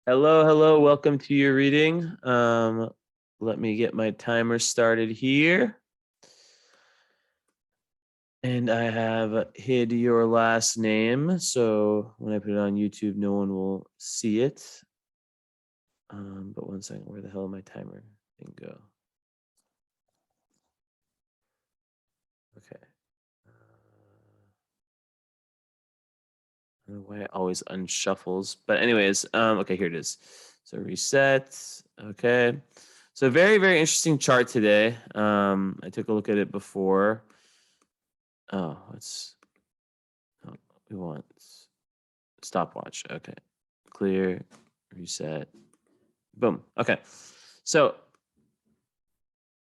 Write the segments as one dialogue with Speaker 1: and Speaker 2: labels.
Speaker 1: Hello, hello. Welcome to your reading. Let me get my timer started here. And I have hid your last name, so when I put it on YouTube, no one will see it. But one second, where the hell did my timer thing go? Okay. I don't know why it always unshuffles. But anyways, okay, here it is. So reset. Okay. So very, very interesting chart today. I took a look at it before. Oh, we want stopwatch. Okay. Clear, reset. Boom. Okay. So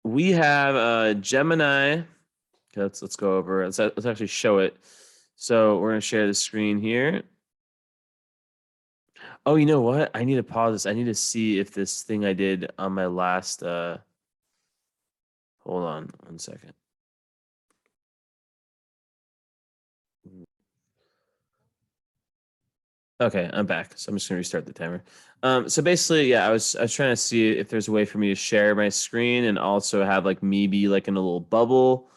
Speaker 1: we have Gemini. Okay, let's go over. Let's actually show it. So we're gonna share the screen here. Oh, you know what? I need to pause this. I need to see if this thing I did on my last hold on 1 second. Okay, I'm back. So I'm just gonna restart the timer. So basically, yeah, I was trying to see if there's a way for me to share my screen and also have like me be like in a little bubble.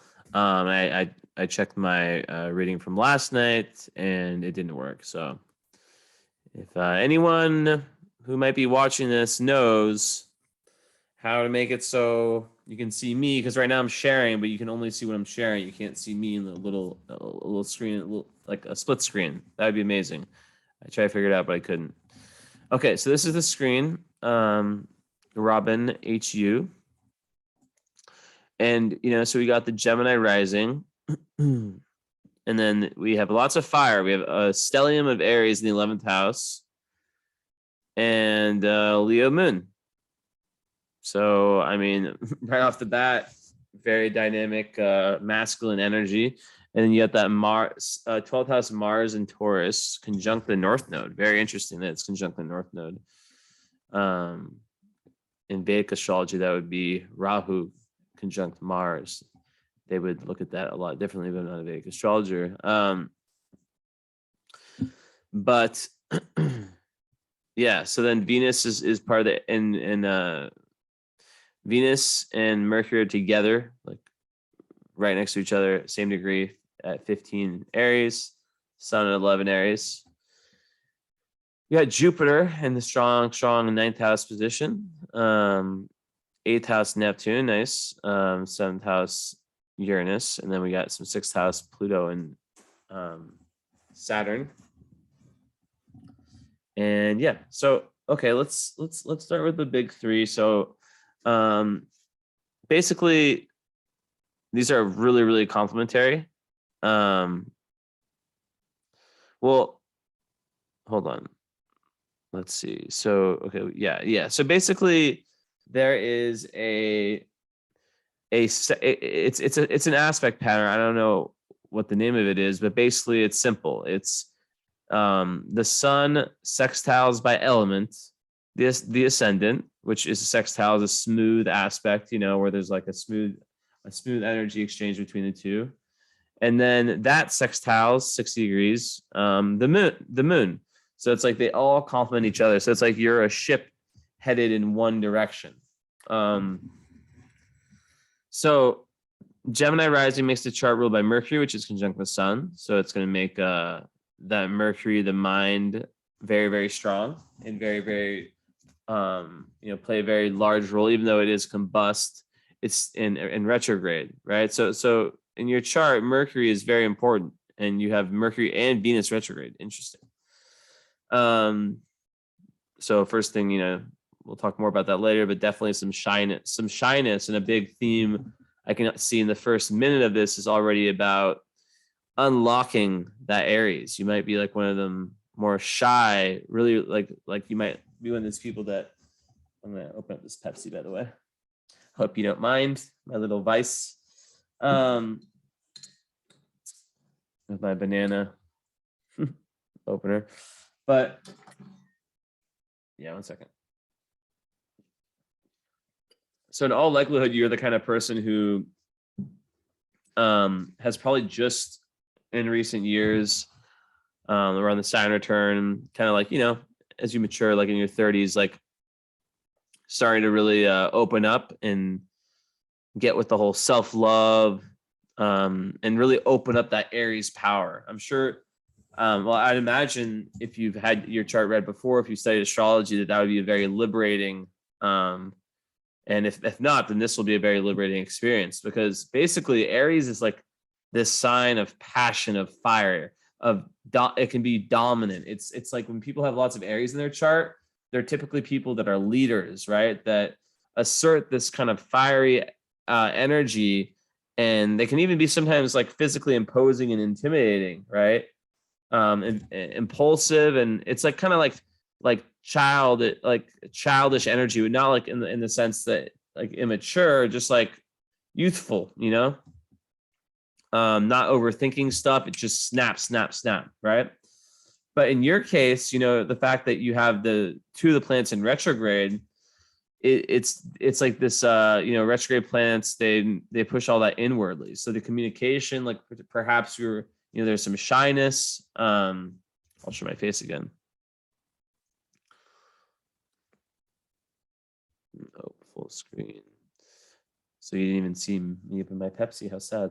Speaker 1: I checked my reading from last night and it didn't work. So if anyone who might be watching this knows how to make it so you can see me, because right now I'm sharing, but you can only see what I'm sharing. You can't see me in the little screen, like a split screen. That would be amazing. I tried to figure it out, but I couldn't. Okay, so this is the screen. Robin HU. And, so we got the Gemini Rising. And then we have lots of fire. We have a stellium of Aries in the 11th house. And Leo Moon. So, I mean, right off the bat, very dynamic masculine energy. And then you got that 12th house Mars and Taurus conjunct the North Node. Very interesting that it's conjunct the North Node. In Vedic astrology, that would be Rahu conjunct Mars. They would look at that a lot differently than a Vedic astrologer. But yeah, so then Venus is part of the in Venus and Mercury are together, like right next to each other, same degree at 15 Aries, Sun at 11 Aries. You got Jupiter in the strong ninth house position. 8th house Neptune, nice. 7th house Uranus, and then we got some 6th house Pluto and Saturn. And yeah, so okay, let's start with the big three. So basically these are really, really complementary. Well, hold on. Let's see. So okay, yeah. So basically there is it's an aspect pattern. I don't know what the name of it is, but basically it's simple. It's the sun sextiles by element, the ascendant, which is a sextile, is a smooth aspect, where there's like a smooth energy exchange between the two. And then that sextiles 60 degrees, the moon. So it's like they all complement each other. So it's like you're a ship headed in one direction. So Gemini rising makes the chart ruled by Mercury, which is conjunct the sun. So it's going to make that Mercury, the mind, very, very strong and very, very, play a very large role, even though it is combust. It's in retrograde, right? So in your chart, Mercury is very important, and you have Mercury and Venus retrograde. Interesting. So first thing, we'll talk more about that later, but definitely some shyness, and a big theme I can see in the first minute of this is already about unlocking that Aries. You might be like one of them more shy, really like you might be one of those people that I'm gonna open up this Pepsi, by the way. Hope you don't mind my little vice. With my banana opener. But yeah, 1 second. So in all likelihood, you're the kind of person who has probably just in recent years around the Saturn return, kind of like, as you mature, like in your 30s, like starting to really open up and get with the whole self-love, and really open up that Aries power. I'm sure, well, I'd imagine if you've had your chart read before, if you studied astrology, that would be a very liberating, and if not, then this will be a very liberating experience, because basically Aries is like this sign of passion, of fire, it can be dominant. It's like when people have lots of Aries in their chart, they're typically people that are leaders, right? That assert this kind of fiery energy, and they can even be sometimes like physically imposing and intimidating, right? And impulsive, and it's like kind of like childish energy, but not like in the sense that like immature, just like youthful, not overthinking stuff. It just snap, right? But in your case, the fact that you have the two of the planets in retrograde, it's like this, retrograde planets, they push all that inwardly. So the communication, like perhaps there's some shyness. I'll show my face again. Oh, full screen. So you didn't even see me up in my Pepsi. How sad.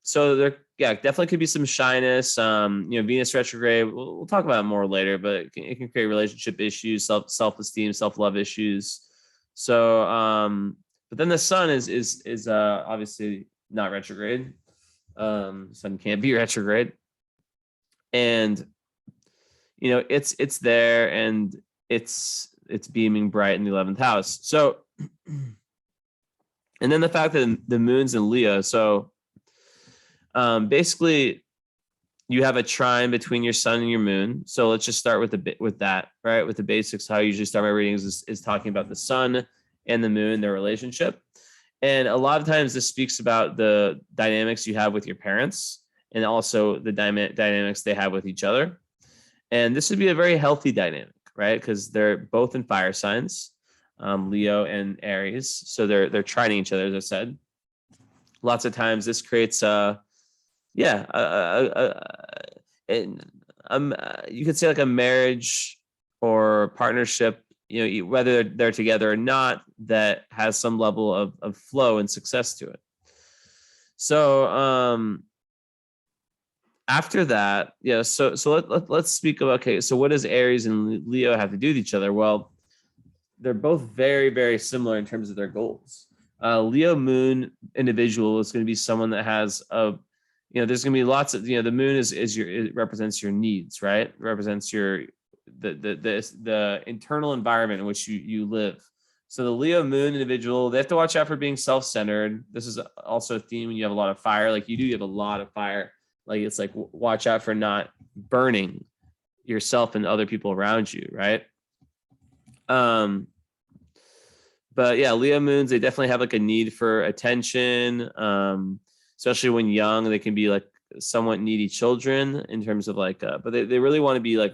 Speaker 1: So there, definitely could be some shyness. Venus retrograde. We'll talk about it more later, but it can create relationship issues, self-esteem, self-love issues. So, but then the sun is obviously not retrograde. Sun can't be retrograde, and it's there, and it's beaming bright in the 11th house. So, and then the fact that the moon's in Leo. So, basically, you have a trine between your sun and your moon. So let's just start with that, right? With the basics. How I usually start my readings is talking about the sun and the moon, their relationship. And a lot of times this speaks about the dynamics you have with your parents, and also the dynamics they have with each other. And this would be a very healthy dynamic, right? Because they're both in fire signs, Leo and Aries. So they're trining each other, as I said. Lots of times this creates you could say like a marriage or partnership, whether they're together or not, that has some level of flow and success to it. So after that, so let's speak about, okay, so what does Aries and Leo have to do with each other? Well, they're both very, very similar in terms of their goals. Leo moon individual is going to be someone that has there's going to be lots of, the moon it represents your needs, right? It represents the internal environment in which you live. So the Leo moon individual, they have to watch out for being self-centered. This is also a theme when you have a lot of fire, like you have a lot of fire. Like it's like, watch out for not burning yourself and other people around you, right? But yeah, Leo moons, they definitely have like a need for attention. Especially when young, they can be like somewhat needy children in terms of like, but they really want to be like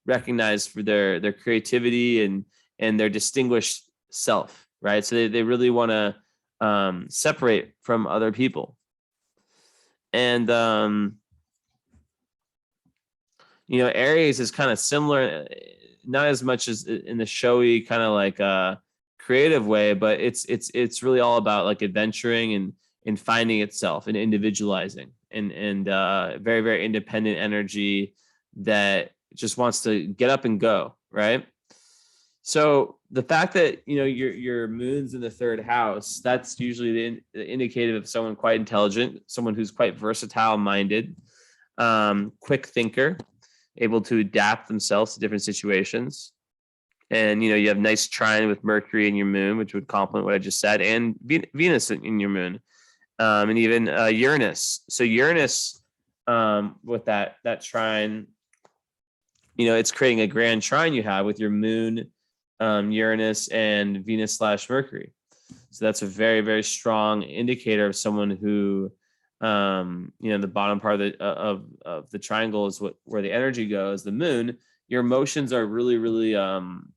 Speaker 1: recognized for their creativity and their distinguished self, right? So they really want to separate from other people. And, Aries is kind of similar, not as much as in the showy kind of like creative way, but it's really all about like adventuring and finding itself and individualizing and very, very independent energy that just wants to get up and go, right? So the fact that your moon's in the third house, that's usually the indicative of someone quite intelligent, someone who's quite versatile minded, quick thinker, able to adapt themselves to different situations. And you have nice trine with Mercury in your moon, which would complement what I just said, and Venus in your moon. And even Uranus. So Uranus, with that trine, it's creating a grand trine you have with your moon, Uranus, and Venus / Mercury. So that's a very, very strong indicator of someone who, the bottom part of the triangle is where the energy goes. The moon, your emotions are really, really, on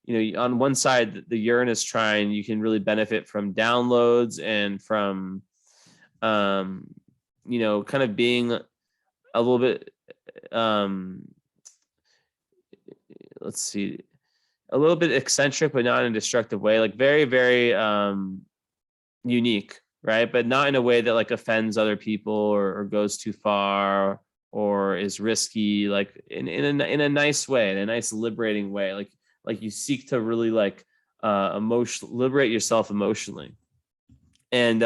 Speaker 1: one side, the Uranus trine, you can really benefit from downloads and from kind of being a little bit let's see, a little bit eccentric, but not in a destructive way, like very, very unique, right? But not in a way that like offends other people or goes too far or is risky, like in a nice way, in a nice liberating way. Like you seek to really like liberate yourself emotionally. And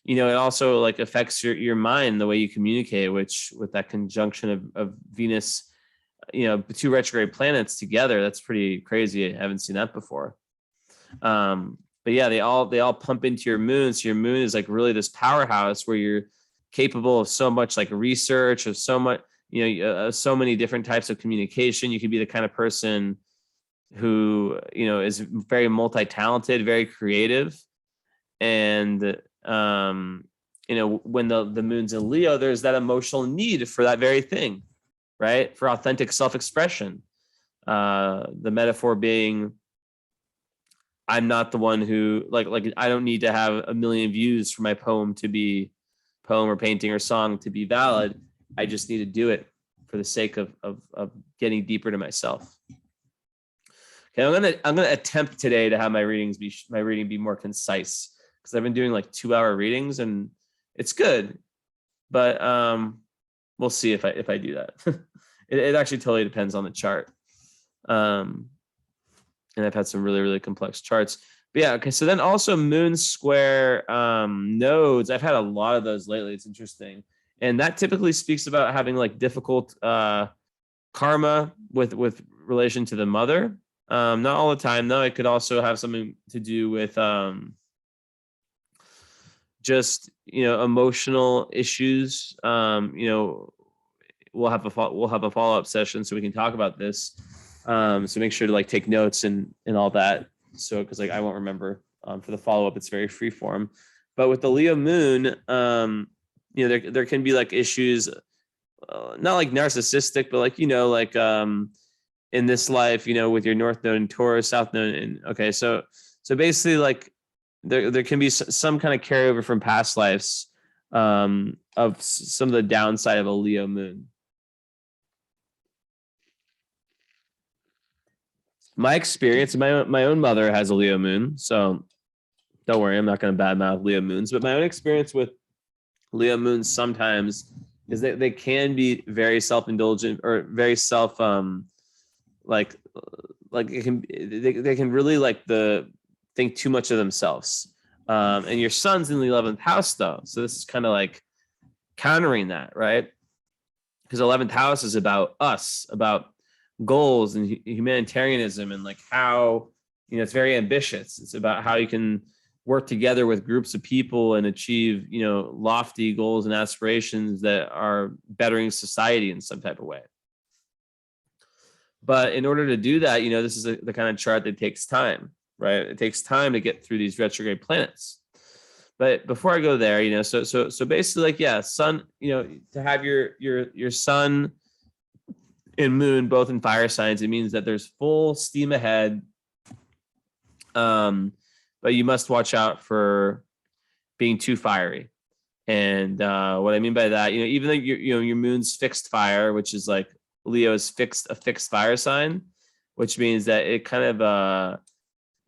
Speaker 1: it also like affects your mind, the way you communicate, which with that conjunction of Venus, two retrograde planets together, that's pretty crazy. I haven't seen that before. But yeah, they all pump into your moon. So your moon is like really this powerhouse where you're capable of so much like research, of so much, so many different types of communication. You can be the kind of person who, is very multi-talented, very creative. And, when the moon's in Leo, there's that emotional need for that very thing, right? For authentic self-expression. The metaphor being, I'm not the one who like I don't need to have a million views for my poem or painting or song to be valid. I just need to do it for the sake of getting deeper to myself. Okay, I'm gonna attempt today to have my reading be more concise, because I've been doing like 2-hour readings and it's good, but we'll see if I do that. It actually totally depends on the chart. And I've had some really, really complex charts. But yeah, okay. So then also moon square nodes. I've had a lot of those lately. It's interesting. And that typically speaks about having like difficult karma with relation to the mother. Not all the time, though. It could also have something to do with just, emotional issues. We'll have a follow-up session so we can talk about this. So make sure to like take notes and all that. So, because like I won't remember for the follow-up, it's very free form. But with the Leo moon, there can be like issues, not like narcissistic, but like, in this life, with your North Node and Taurus, South Node. And okay, so basically like there can be some kind of carryover from past lives of some of the downside of a Leo moon. My experience, my own mother has a Leo moon, so don't worry, I'm not going to badmouth Leo moons. But my own experience with Leo moons sometimes is that they can be very self-indulgent or very self, like it can they can really like think too much of themselves. And your sun's in the 11th house though, so this is kind of like countering that, right? Because 11th house is about us, about goals and humanitarianism, and like how it's very ambitious. It's about how you can work together with groups of people and achieve lofty goals and aspirations that are bettering society in some type of way. But in order to do that, this is the kind of chart that takes time, right? It takes time to get through these retrograde planets. But before I go there, so basically, like, yeah, sun, to have your sun and moon both in fire signs, it means that there's full steam ahead. But you must watch out for being too fiery. And what I mean by that, even though your moon's fixed fire, which is like Leo is a fixed fire sign, which means that it kind of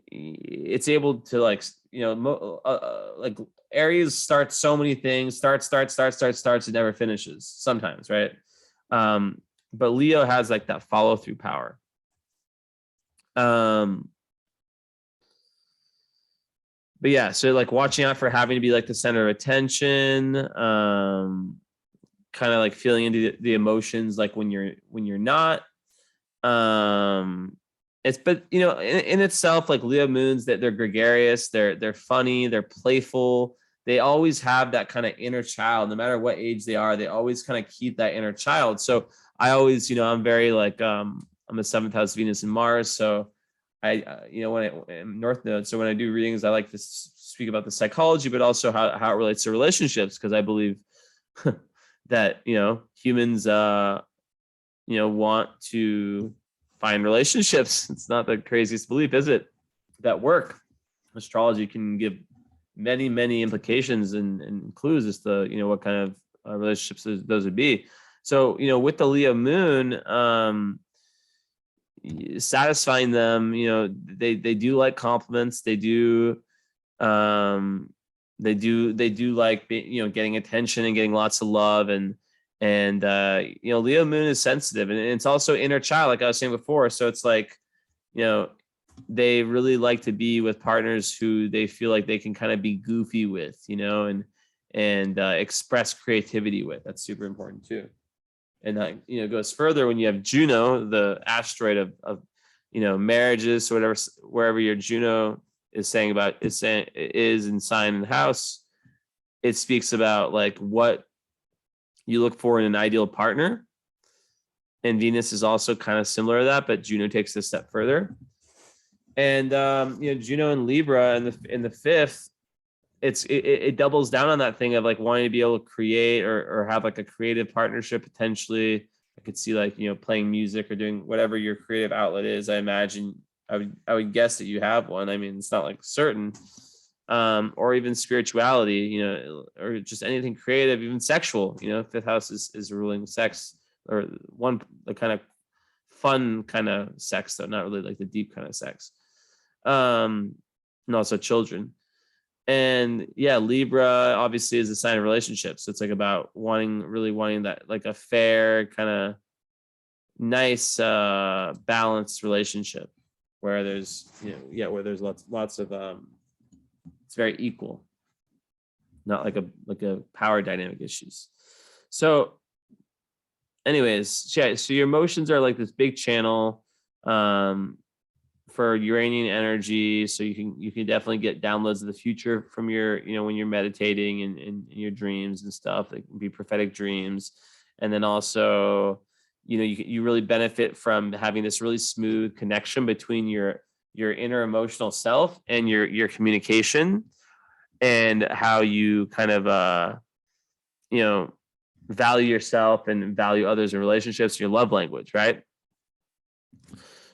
Speaker 1: it's able to like like Aries starts so many things, starts, it never finishes sometimes, right? But Leo has like that follow through power. But yeah, so like watching out for having to be like the center of attention, kind of like feeling into the emotions, like when you're not. But in itself, like Leo moons, that they're gregarious, they're funny, they're playful. They always have that kind of inner child, no matter what age they are. They always kind of keep that inner child. So I always, I'm very like, I'm a 7th house Venus and Mars. So when I'm North Node. So when I do readings, I like to speak about the psychology, but also how it relates to relationships. Cause I believe that, humans, want to find relationships. It's not the craziest belief, is it? That work. Astrology can give many, many implications and clues as to, what kind of relationships those would be. So, with the Leo moon, satisfying them. They do like compliments. They do like getting attention and getting lots of love, and Leo moon is sensitive, and it's also inner child, like I was saying before. So it's like, they really like to be with partners who they feel like they can kind of be goofy with, and express creativity with. That's super important too. And that goes further when you have Juno, the asteroid of marriages, or whatever, wherever your Juno is in sign and house. It speaks about like what you look for in an ideal partner, and Venus is also kind of similar to that, but Juno takes it a step further. And Juno and Libra in the fifth, it doubles down on that thing of like wanting to be able to create or have like a creative partnership potentially. I could see like playing music or doing whatever your creative outlet is. I imagine I would guess that you have one. I mean, it's not like certain. Or even spirituality, or just anything creative, even sexual. Fifth house is ruling sex, or the kind of fun kind of sex, though, not really like the deep kind of sex. And also children. And yeah, Libra obviously is a sign of relationships. So it's like about really wanting that, like a fair kind of nice balanced relationship where there's where there's lots of it's very equal, not like a power dynamic issues. So anyways, yeah, so your emotions are like this big channel for Uranian energy. So you can definitely get downloads of the future from your, when you're meditating and in your dreams and stuff. They can be prophetic dreams. And then also, you really benefit from having this really smooth connection between your inner emotional self and your communication, and how you kind of value yourself and value others in relationships, your love language, right?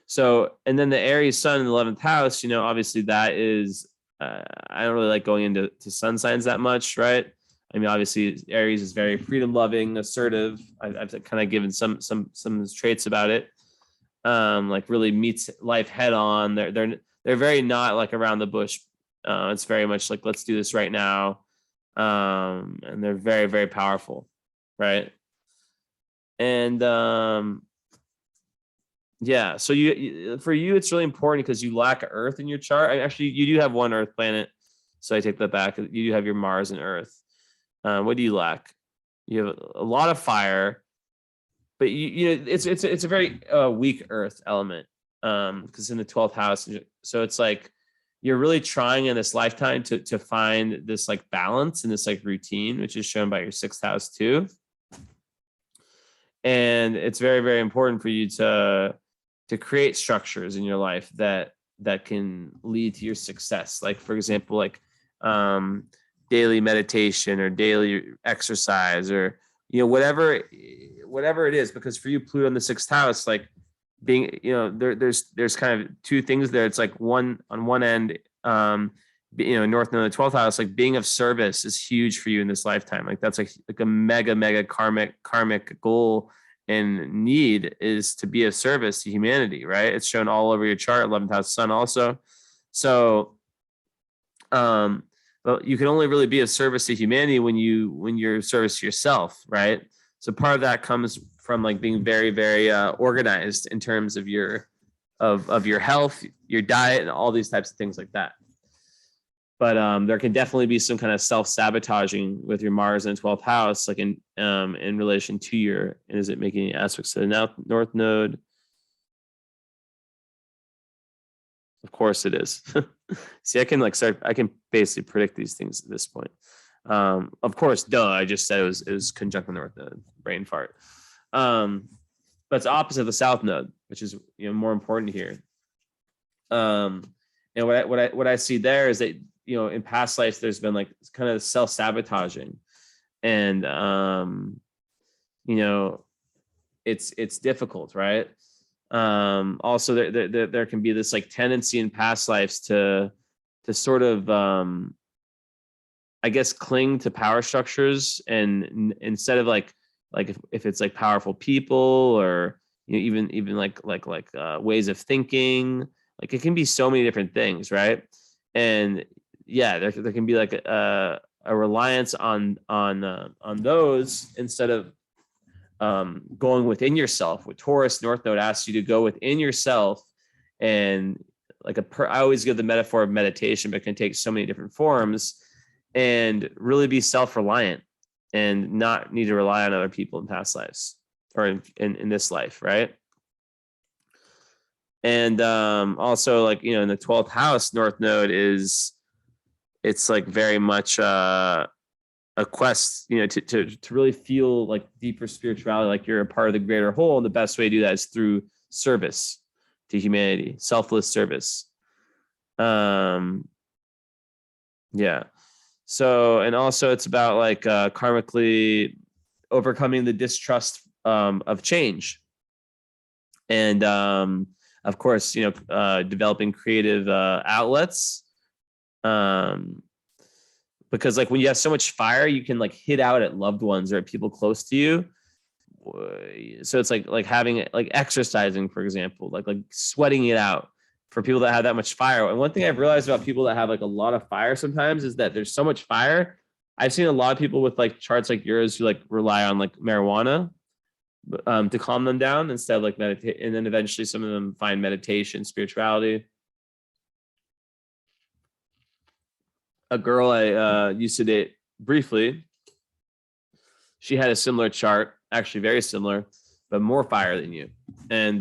Speaker 1: So, and then the Aries sun in the 11th house, obviously that is, I don't really like going into sun signs that much, right? I mean, obviously Aries is very freedom loving, assertive. I've kind of given some traits about it. Like really meets life head on. They're very not like around the bush. It's very much like, let's do this right now. And they're very, very powerful, right? And yeah, so for you, it's really important because you lack Earth in your chart. Actually, you do have one Earth planet, so I take that back. You do have your Mars and Earth. What do you lack? You have a lot of fire, but it's a very weak Earth element, because in the 12th house. So it's like you're really trying in this lifetime to find this like balance and this like routine, which is shown by your 6th house too. And it's very, very important for you to create structures in your life that can lead to your success. Like, for example, like daily meditation or daily exercise, or whatever it is. Because for you, Pluto in the 6th house, like being, there's kind of two things there. It's like on one end, North Node, the 12th house, like being of service is huge for you in this lifetime. Like that's like a mega karmic goal and need, is to be of service to humanity, right? It's shown all over your chart, 11th house sun also. So but you can only really be of service to humanity when you're of service to yourself, right? So part of that comes from like being very, very organized in terms of your health, your diet, and all these types of things like that. But there can definitely be some kind of self-sabotaging with your Mars in the 12th house, like in relation to and is it making any aspects to the North Node? Of course it is. See, I can basically predict these things at this point. Of course, I just said it was conjunct the North Node, brain fart. But it's opposite of the South Node, which is more important here. And what I see there is that in past lives there's been like kind of self-sabotaging, and it's difficult, right? Also there can be this like tendency in past lives to sort of I guess cling to power structures, and instead of like if it's like powerful people or even ways of thinking. Like it can be so many different things, right? And yeah, there can be like a reliance on those instead of going within yourself. With Taurus, North Node asks you to go within yourself, and I always give the metaphor of meditation, but it can take so many different forms, and really be self-reliant and not need to rely on other people in past lives or in this life, right? And also, like, in the 12th house, North Node it's like very much a quest, to really feel like deeper spirituality, like you're a part of the greater whole. And the best way to do that is through service to humanity, selfless service. Yeah. So, and also it's about like karmically overcoming the distrust of change. And of course, developing creative outlets. Because like when you have so much fire, you can like hit out at loved ones or at people close to you. So it's like having like exercising, for example, like sweating it out for people that have that much fire. And one thing I've realized about people that have like a lot of fire sometimes is that there's so much fire. I've seen a lot of people with like charts like yours who like rely on like marijuana to calm them down instead of like meditate. And then eventually some of them find meditation, spirituality. A girl I used to date briefly, she had a similar chart, actually very similar, but more fire than you. And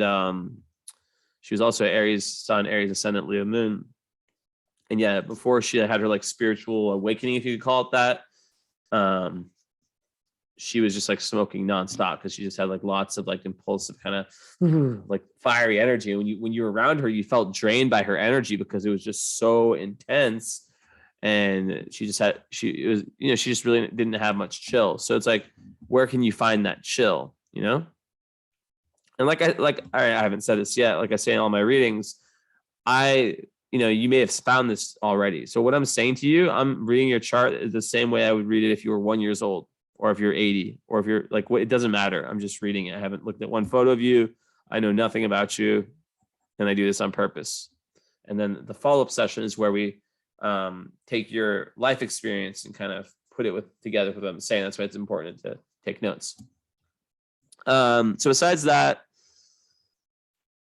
Speaker 1: she was also Aries sun, Aries ascendant, Leo moon. And yeah, before she had her like spiritual awakening, if you could call it that, she was just like smoking nonstop because she just had like lots of like impulsive kind of like fiery energy. And when you were around her, you felt drained by her energy because it was just so intense. And she just really didn't have much chill. So it's like, where can you find that chill, And I haven't said this yet. Like I say in all my readings, you may have found this already. So what I'm saying to you, I'm reading your chart the same way I would read it if you were 1 year old, or if you're 80, or if you're like, it doesn't matter. I'm just reading it. I haven't looked at one photo of you. I know nothing about you. And I do this on purpose. And then the follow-up session is where we take your life experience and kind of put it together with what I'm saying. That's why it's important to take notes. So besides that,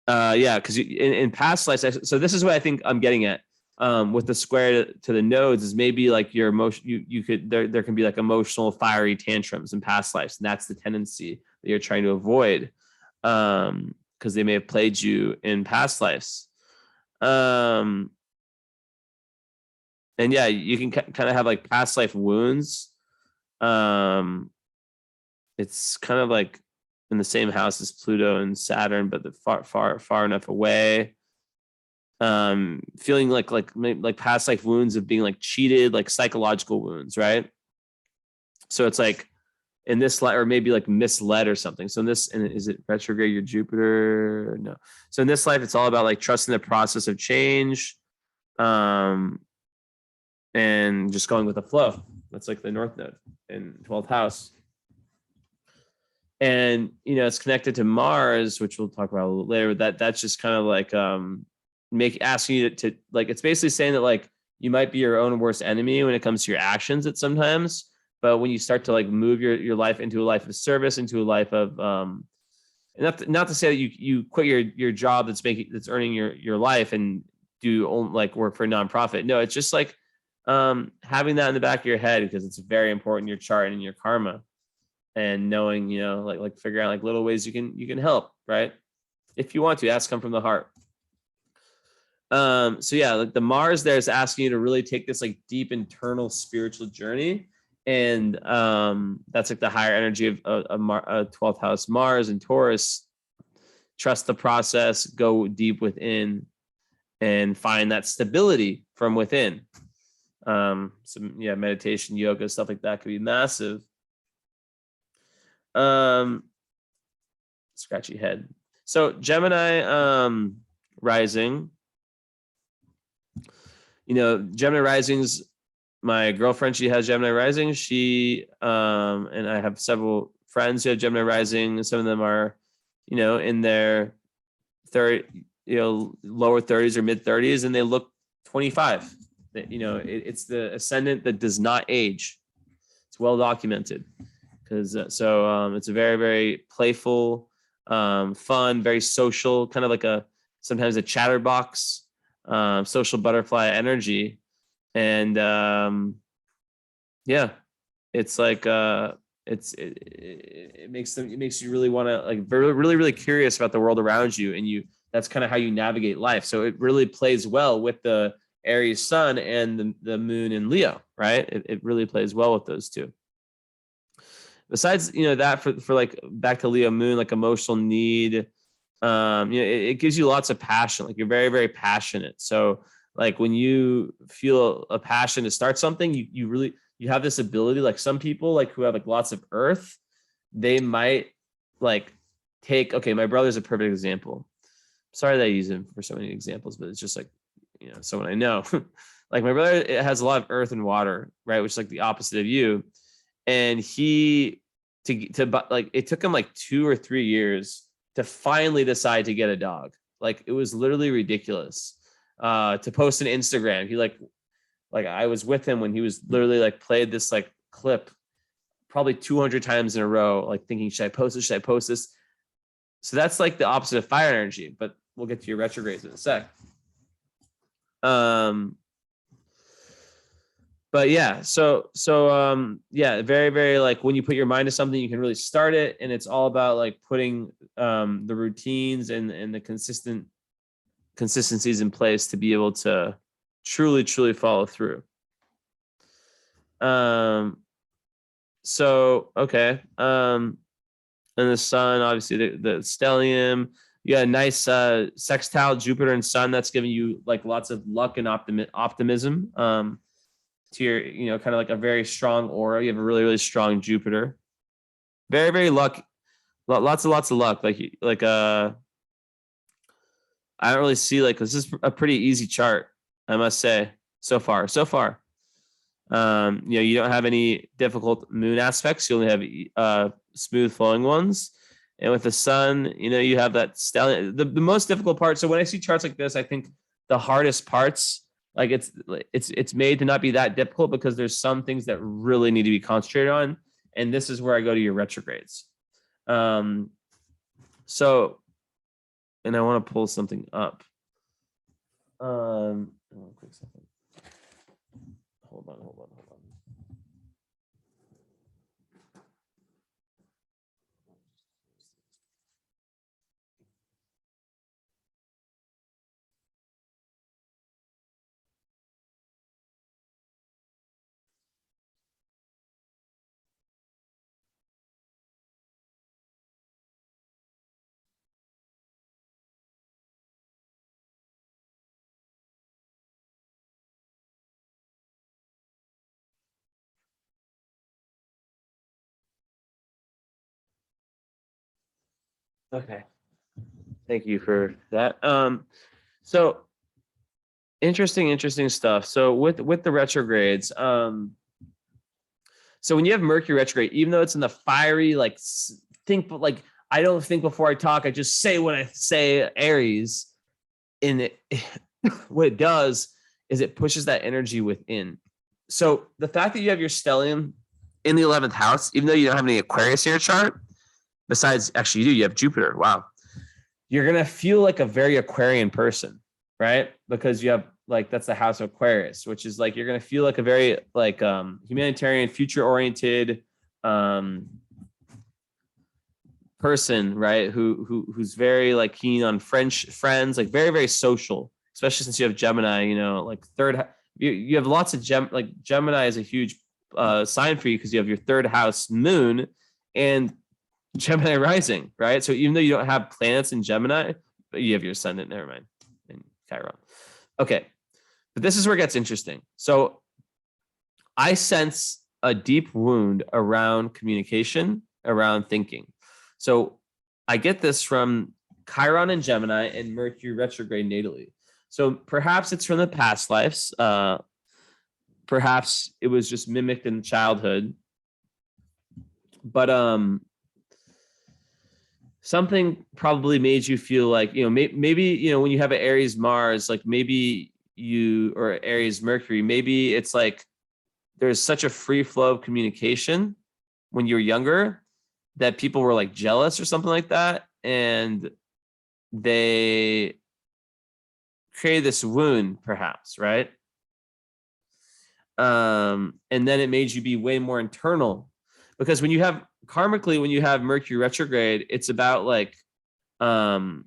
Speaker 1: because in past lives, so this is what I think I'm getting at with the square to the nodes is maybe like your emotion. You could there can be like emotional fiery tantrums in past lives, and that's the tendency that you're trying to avoid because they may have plagued you in past lives. And yeah, you can kind of have like past life wounds. It's kind of like in the same house as Pluto and Saturn, but far enough away. Feeling like past life wounds of being like cheated, like psychological wounds, right? So it's like in this life, or maybe like misled or something. So is it retrograde your Jupiter? No. So in this life, it's all about like trusting the process of change. And just going with the flow. That's like the North Node in 12th house. And, it's connected to Mars, which we'll talk about a little later. That's just kind of like asking you to like, it's basically saying that like you might be your own worst enemy when it comes to your actions at sometimes. But when you start to like move your life into a life of service, into a life of not to say that you quit your job that's earning your life and do like work for a nonprofit. No, it's just like having that in the back of your head because it's very important in your chart and in your karma, and knowing, like figure out like little ways you can help, right? If you want to, ask come from the heart. So yeah, like the Mars there is asking you to really take this like deep internal spiritual journey, and that's like the higher energy of 12th house Mars and Taurus. Trust the process, go deep within, and find that stability from within. Meditation, yoga, stuff like that could be massive. Scratchy head. So Gemini rising, Gemini rising's my girlfriend, she has Gemini rising. She and I have several friends who have Gemini rising. Some of them are in their lower 30s or mid 30s, and they look 25. It's the ascendant that does not age. It's well documented because it's a very, very playful, fun, very social, kind of like sometimes a chatterbox, social butterfly energy. And it's like it makes you really want to, like, really, really curious about the world around you, and that's kind of how you navigate life. So it really plays well with the Aries sun and the moon in Leo, right? It really plays well with those two. Besides, that for like back to Leo moon, like emotional need, it gives you lots of passion. Like, you're very, very passionate. So like when you feel a passion to start something, you have this ability. Like some people, like who have like lots of earth, they might like okay, my brother's a perfect example. Sorry that I use him for so many examples, but it's just like, someone I know. Like my brother, it has a lot of earth and water, right? Which is like the opposite of you. And it took him like 2 or 3 years to finally decide to get a dog. Like, it was literally ridiculous. To post an Instagram, he like I was with him when he was literally like played this like clip probably 200 times in a row, like thinking, should I post this? Should I post this? So that's like the opposite of fire energy, but we'll get to your retrogrades in a sec. But yeah, very, very, like, when you put your mind to something, you can really start it. And it's all about like putting the routines and the consistencies in place to be able to truly, truly follow through. Okay. And the sun, obviously the stellium, you got a nice sextile Jupiter and sun that's giving you like lots of luck and optimism. To your, kind of like a very strong aura. You have a really, really strong Jupiter. Very, very luck. Lots of luck. I don't really see, like, this is a pretty easy chart, I must say, so far. You don't have any difficult moon aspects. You only have smooth flowing ones. And with the sun, you have that stellium. The most difficult part. So when I see charts like this, I think the hardest parts, like, it's made to not be that difficult because there's some things that really need to be concentrated on. And this is where I go to your retrogrades. And I want to pull something up. One quick second. Hold on. Okay. Thank you for that. So interesting stuff. So with the retrogrades, so when you have Mercury retrograde, even though it's in the fiery, like, I don't think before I talk, I just say what I say, Aries, what it does is it pushes that energy within. So the fact that you have your stellium in the 11th house, even though you don't have any Aquarius in your chart, besides, actually you have Jupiter. Wow. You're going to feel like a very Aquarian person, right? Because you have, like, that's the house of Aquarius, which is like, you're going to feel like a very, like, humanitarian, future oriented person, right? Who's very, like, keen on friends, like very, very social, especially since you have Gemini, like you have lots of Gemini is a huge sign for you because you have your third house moon and Gemini rising, right? So even though you don't have planets in Gemini, but you have your ascendant, never mind, in Chiron. Okay, but this is where it gets interesting. So I sense a deep wound around communication, around thinking. So I get this from Chiron and Gemini and Mercury retrograde natally. So perhaps it's from the past lives. Perhaps it was just mimicked in childhood. But something probably made you feel like, maybe, when you have an Aries Mars, like maybe or Aries Mercury, maybe it's like there's such a free flow of communication when you're younger that people were like jealous or something like that. And they created this wound, perhaps, right? And then it made you be way more internal, because when you have karmically, when you have Mercury retrograde, it's about um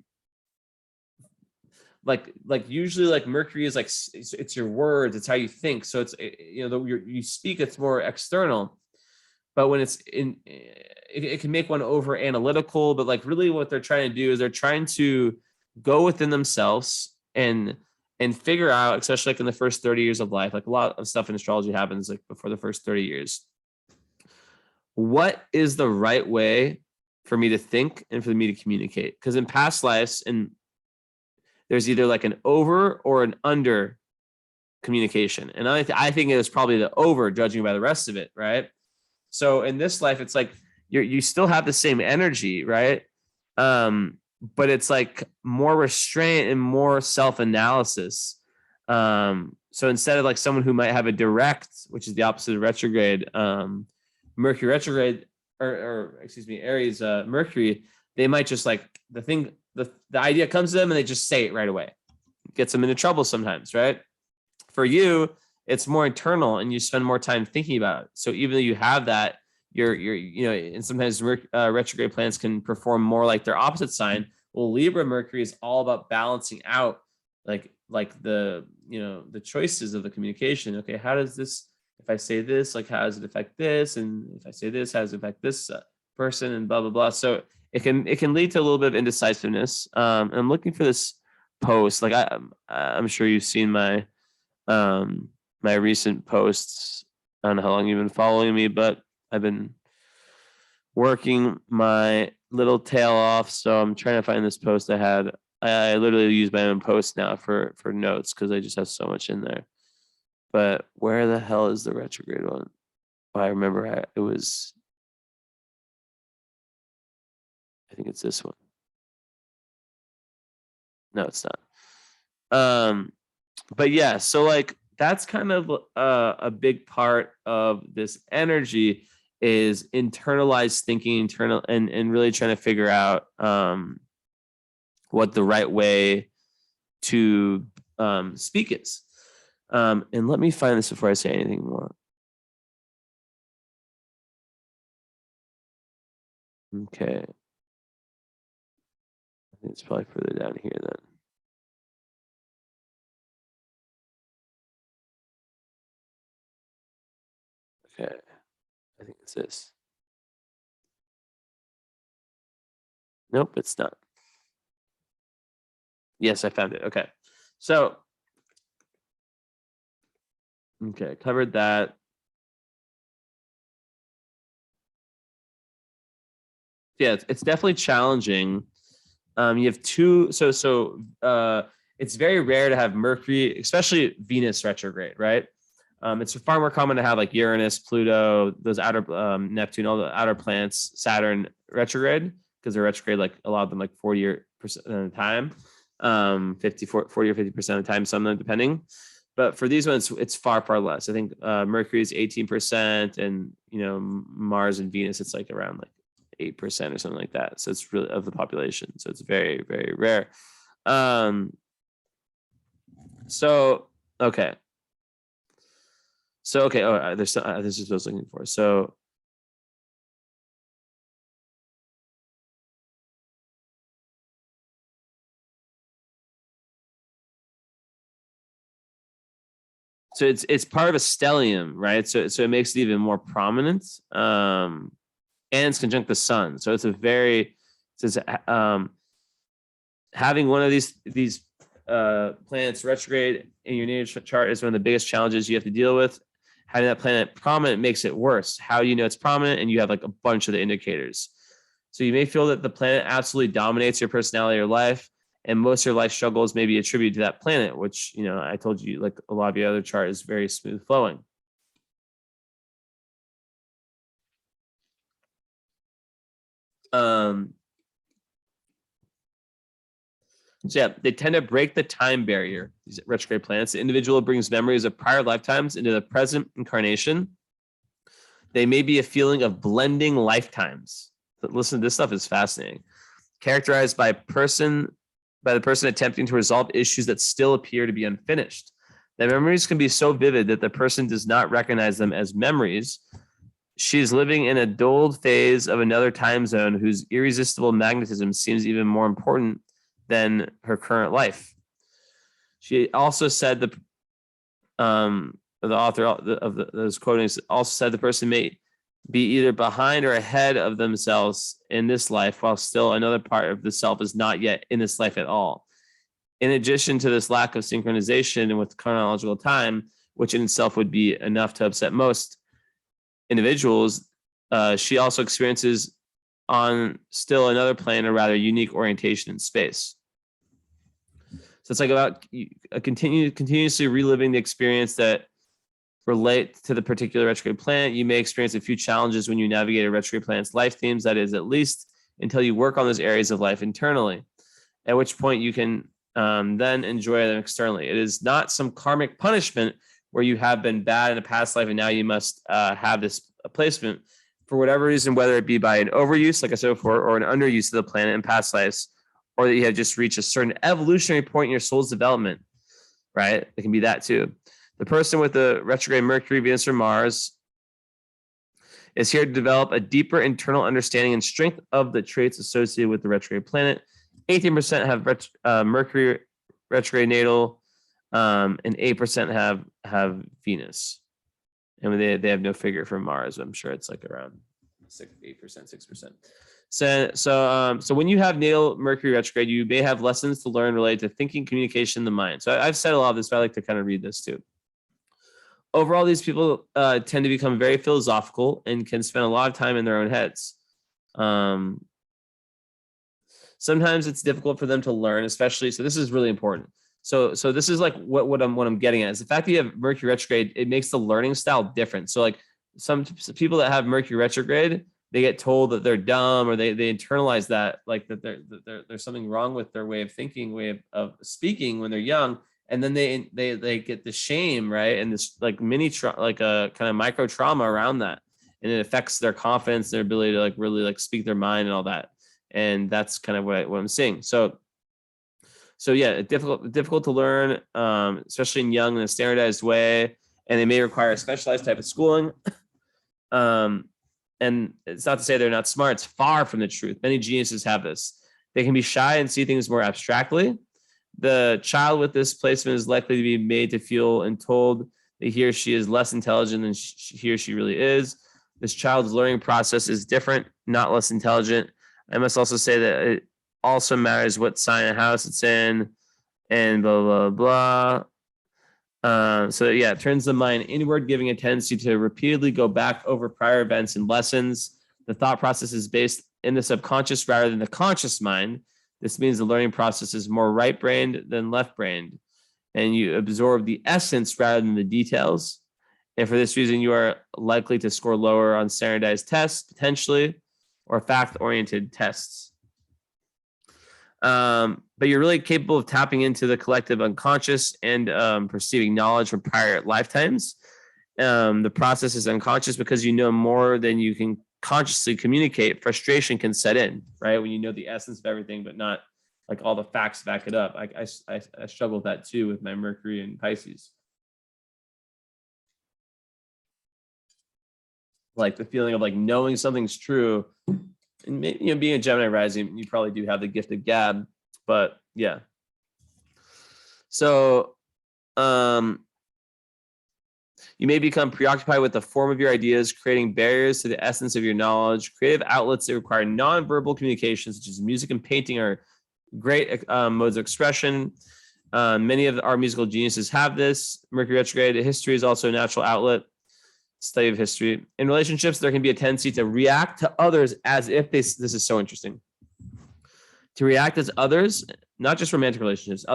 Speaker 1: like usually like Mercury is like it's your words, it's how you think, so it's you speak, it's more external. But when it's in, it can make one over analytical. But like really what they're trying to do is they're trying to go within themselves and figure out, especially like in the first 30 years of life, like a lot of stuff in astrology happens like before the first 30 years. What is the right way for me to think and for me to communicate? Because in past lives, and there's either like an over or an under communication. And I think it was probably the over, judging by the rest of it, right? So in this life, it's like you still have the same energy, right? But it's like more restraint and more self-analysis. So instead of like someone who might have a direct, which is the opposite of retrograde, Mercury retrograde, or excuse me, Aries Mercury, they might just like the idea comes to them and they just say it right away. It gets them into trouble sometimes, right? For you, it's more internal and you spend more time thinking about it. So even though you have that, you're and sometimes retrograde planets can perform more like their opposite sign. Well, Libra Mercury is all about balancing out like the the choices of the communication. Okay, how does this, if I say this, like how does it affect this, and if I say this, how does it affect this person, and blah blah blah. So it can lead to a little bit of indecisiveness. I'm looking for this post. Like I'm sure you've seen my my recent posts. I don't know how long you've been following me, but I've been working my little tail off. So I'm trying to find this post I had. I literally use my own post now for notes because I just have so much in there. But where the hell is the retrograde one? Oh, I remember it was, I think it's this one. No, it's not. But yeah, so like that's kind of a big part of this energy is internalized thinking, internal and really trying to figure out what the right way to speak is. And let me find this before I say anything more. Okay. I think it's probably further down here then. Okay. I think it's this. Nope, it's not. Yes, I found it. Okay. So, okay, covered that. Yeah, it's definitely challenging. You have two, it's very rare to have Mercury, especially Venus retrograde, right? It's far more common to have like Uranus, Pluto, those outer Neptune, all the outer planets, Saturn retrograde, because they're retrograde like a lot of them like 40% of the time, 40 or 50% of the time, some of them depending. But for these ones, it's far, far less. I think Mercury is 18%, and Mars and Venus, it's like around like 8% or something like that. So it's really of the population. So it's very, very rare. So okay. So okay. Oh, this is what I was looking for. So it's part of a stellium, right? So it makes it even more prominent. And it's conjunct the sun. So it's a very having one of these planets retrograde in your natal chart is one of the biggest challenges you have to deal with. Having that planet prominent makes it worse. How do you know it's prominent? And you have like a bunch of the indicators. So you may feel that the planet absolutely dominates your personality or life, and most of your life struggles may be attributed to that planet, which I told you, like a lot of your other chart is very smooth flowing. Um, So yeah, they tend to break the time barrier, these retrograde planets. The individual brings memories of prior lifetimes into the present incarnation. They may be a feeling of blending lifetimes. But listen, this stuff is fascinating. Characterized by the person attempting to resolve issues that still appear to be unfinished. The memories can be so vivid that the person does not recognize them as memories. She is living in a dulled phase of another time zone whose irresistible magnetism seems even more important than her current life. She also said the author of those quotings also said the person may be either behind or ahead of themselves in this life, while still another part of the self is not yet in this life at all. In addition to this lack of synchronization with chronological time, which in itself would be enough to upset most individuals, she also experiences on still another plane a rather unique orientation in space. So it's like about continuously reliving the experience that relate to the particular retrograde planet. You may experience a few challenges when you navigate a retrograde planet's life themes, that is, at least until you work on those areas of life internally, at which point you can then enjoy them externally. It is not some karmic punishment where you have been bad in a past life and now you must have this placement for whatever reason, whether it be by an overuse, like I said before, or an underuse of the planet in past lives, or that you have just reached a certain evolutionary point in your soul's development, right? It can be that too. The person with the retrograde Mercury, Venus, or Mars is here to develop a deeper internal understanding and strength of the traits associated with the retrograde planet. 18% have Mercury retrograde natal, and 8% have Venus. And they have no figure for Mars. I'm sure it's like around 8%, 6%. So when you have natal Mercury retrograde, you may have lessons to learn related to thinking, communication, the mind. So I've said a lot of this, but I like to kind of read this too. Overall, these people tend to become very philosophical and can spend a lot of time in their own heads. Sometimes it's difficult for them to learn, especially. So this is really important. So this is like what I'm getting at is the fact that you have Mercury retrograde. It makes the learning style different. So like some people that have Mercury retrograde, they get told that they're dumb, or they internalize that, like that there's something wrong with their way of thinking, way of speaking when they're young. And then they get the shame, right? And this like like a kind of micro trauma around that. And it affects their confidence, their ability to like really like speak their mind and all that. And that's kind of what I'm seeing. So yeah, difficult to learn, especially in young in a standardized way. And they may require a specialized type of schooling. And it's not to say they're not smart. It's far from the truth. Many geniuses have this. They can be shy and see things more abstractly. The child with this placement is likely to be made to feel and told that he or she is less intelligent than he or she really is. This child's learning process is different, not less intelligent. I must also say that it also matters what sign and house it's in, and blah, blah, blah. So yeah, it turns the mind inward, giving a tendency to repeatedly go back over prior events and lessons. The thought process is based in the subconscious rather than the conscious mind. This means the learning process is more right-brained than left-brained, and you absorb the essence rather than the details. And for this reason, you are likely to score lower on standardized tests, potentially, or fact-oriented tests. But you're really capable of tapping into the collective unconscious and perceiving knowledge from prior lifetimes. The process is unconscious because you know more than you can consciously communicate. Frustration can set in, right? When you know the essence of everything, but not like all the facts back it up. I struggle with that too with my Mercury and Pisces. Like the feeling of like knowing something's true. And maybe, being a Gemini rising, you probably do have the gift of gab, but yeah. So, you may become preoccupied with the form of your ideas, creating barriers to the essence of your knowledge. Creative outlets that require nonverbal communication, such as music and painting, are great modes of expression. Many of our musical geniuses have this. Mercury retrograde. History is also a natural outlet. Study of history. In relationships, there can be a tendency to react to others as if this is so interesting. To react as others, not just romantic relationships,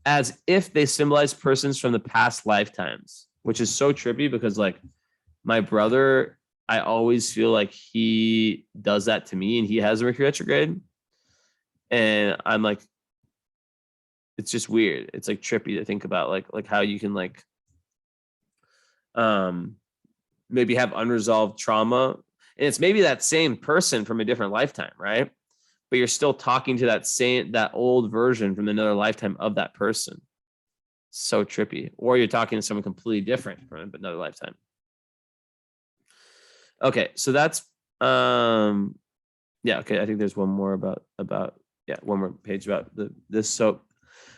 Speaker 1: as if they symbolize persons from the past lifetimes, which is so trippy because like my brother, I always feel like he does that to me, and he has Mercury retrograde. And I'm like, it's just weird. It's like trippy to think about like how you can like maybe have unresolved trauma, and it's maybe that same person from a different lifetime, right? But you're still talking to that old version from another lifetime of that person. So trippy. Or you're talking to someone completely different from another lifetime. Okay, so that's yeah, okay. I think there's one more about one more page about this. So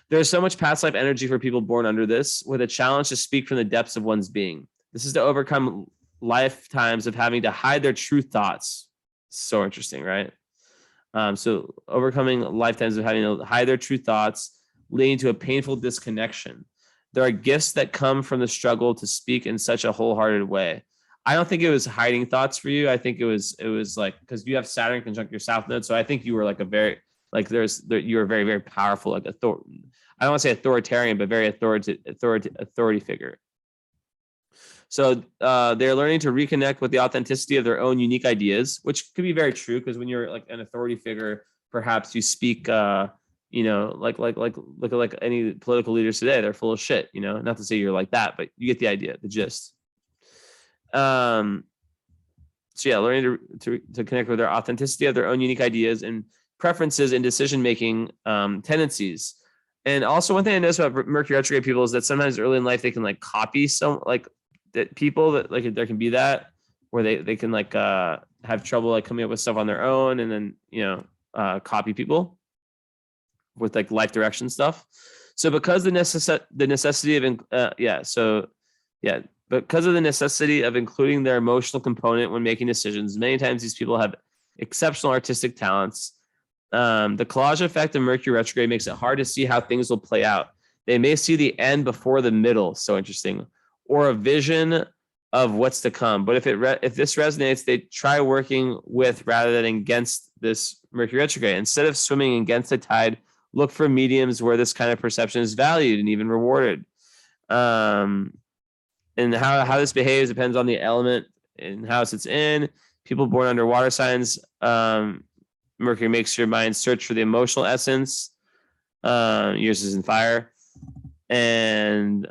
Speaker 1: there's so much past life energy for people born under this, with a challenge to speak from the depths of one's being. This is to overcome lifetimes of having to hide their true thoughts. So interesting, right? So overcoming lifetimes of having to hide their true thoughts, leading to a painful disconnection. There are gifts that come from the struggle to speak in such a wholehearted way. I don't think it was hiding thoughts for you. I think it was like, because you have Saturn conjunct your South Node, so I think you were like a very like you were very, very powerful, like I don't want to say authoritarian, but very authority figure. So they're learning to reconnect with the authenticity of their own unique ideas, which could be very true, because when you're like an authority figure, perhaps you speak, like any political leaders today, they're full of shit. Not to say you're like that, but you get the idea, the gist. So yeah, learning to connect with their authenticity of their own unique ideas and preferences and decision-making tendencies. And also one thing I noticed about Mercury retrograde people is that sometimes early in life they can like copy that people that like there can be that where they can like have trouble like coming up with stuff on their own, and then copy people with like life direction stuff. So because because of the necessity of including their emotional component when making decisions, many times these people have exceptional artistic talents. The collage effect of Mercury retrograde makes it hard to see how things will play out. They may see the end before the middle. So interesting. Or a vision of what's to come. But if this resonates, they try working with rather than against this Mercury retrograde. Instead of swimming against the tide, look for mediums where this kind of perception is valued and even rewarded. And how this behaves depends on the element and house it's in. People born under water signs, Mercury makes your mind search for the emotional essence. Yours is in fire. And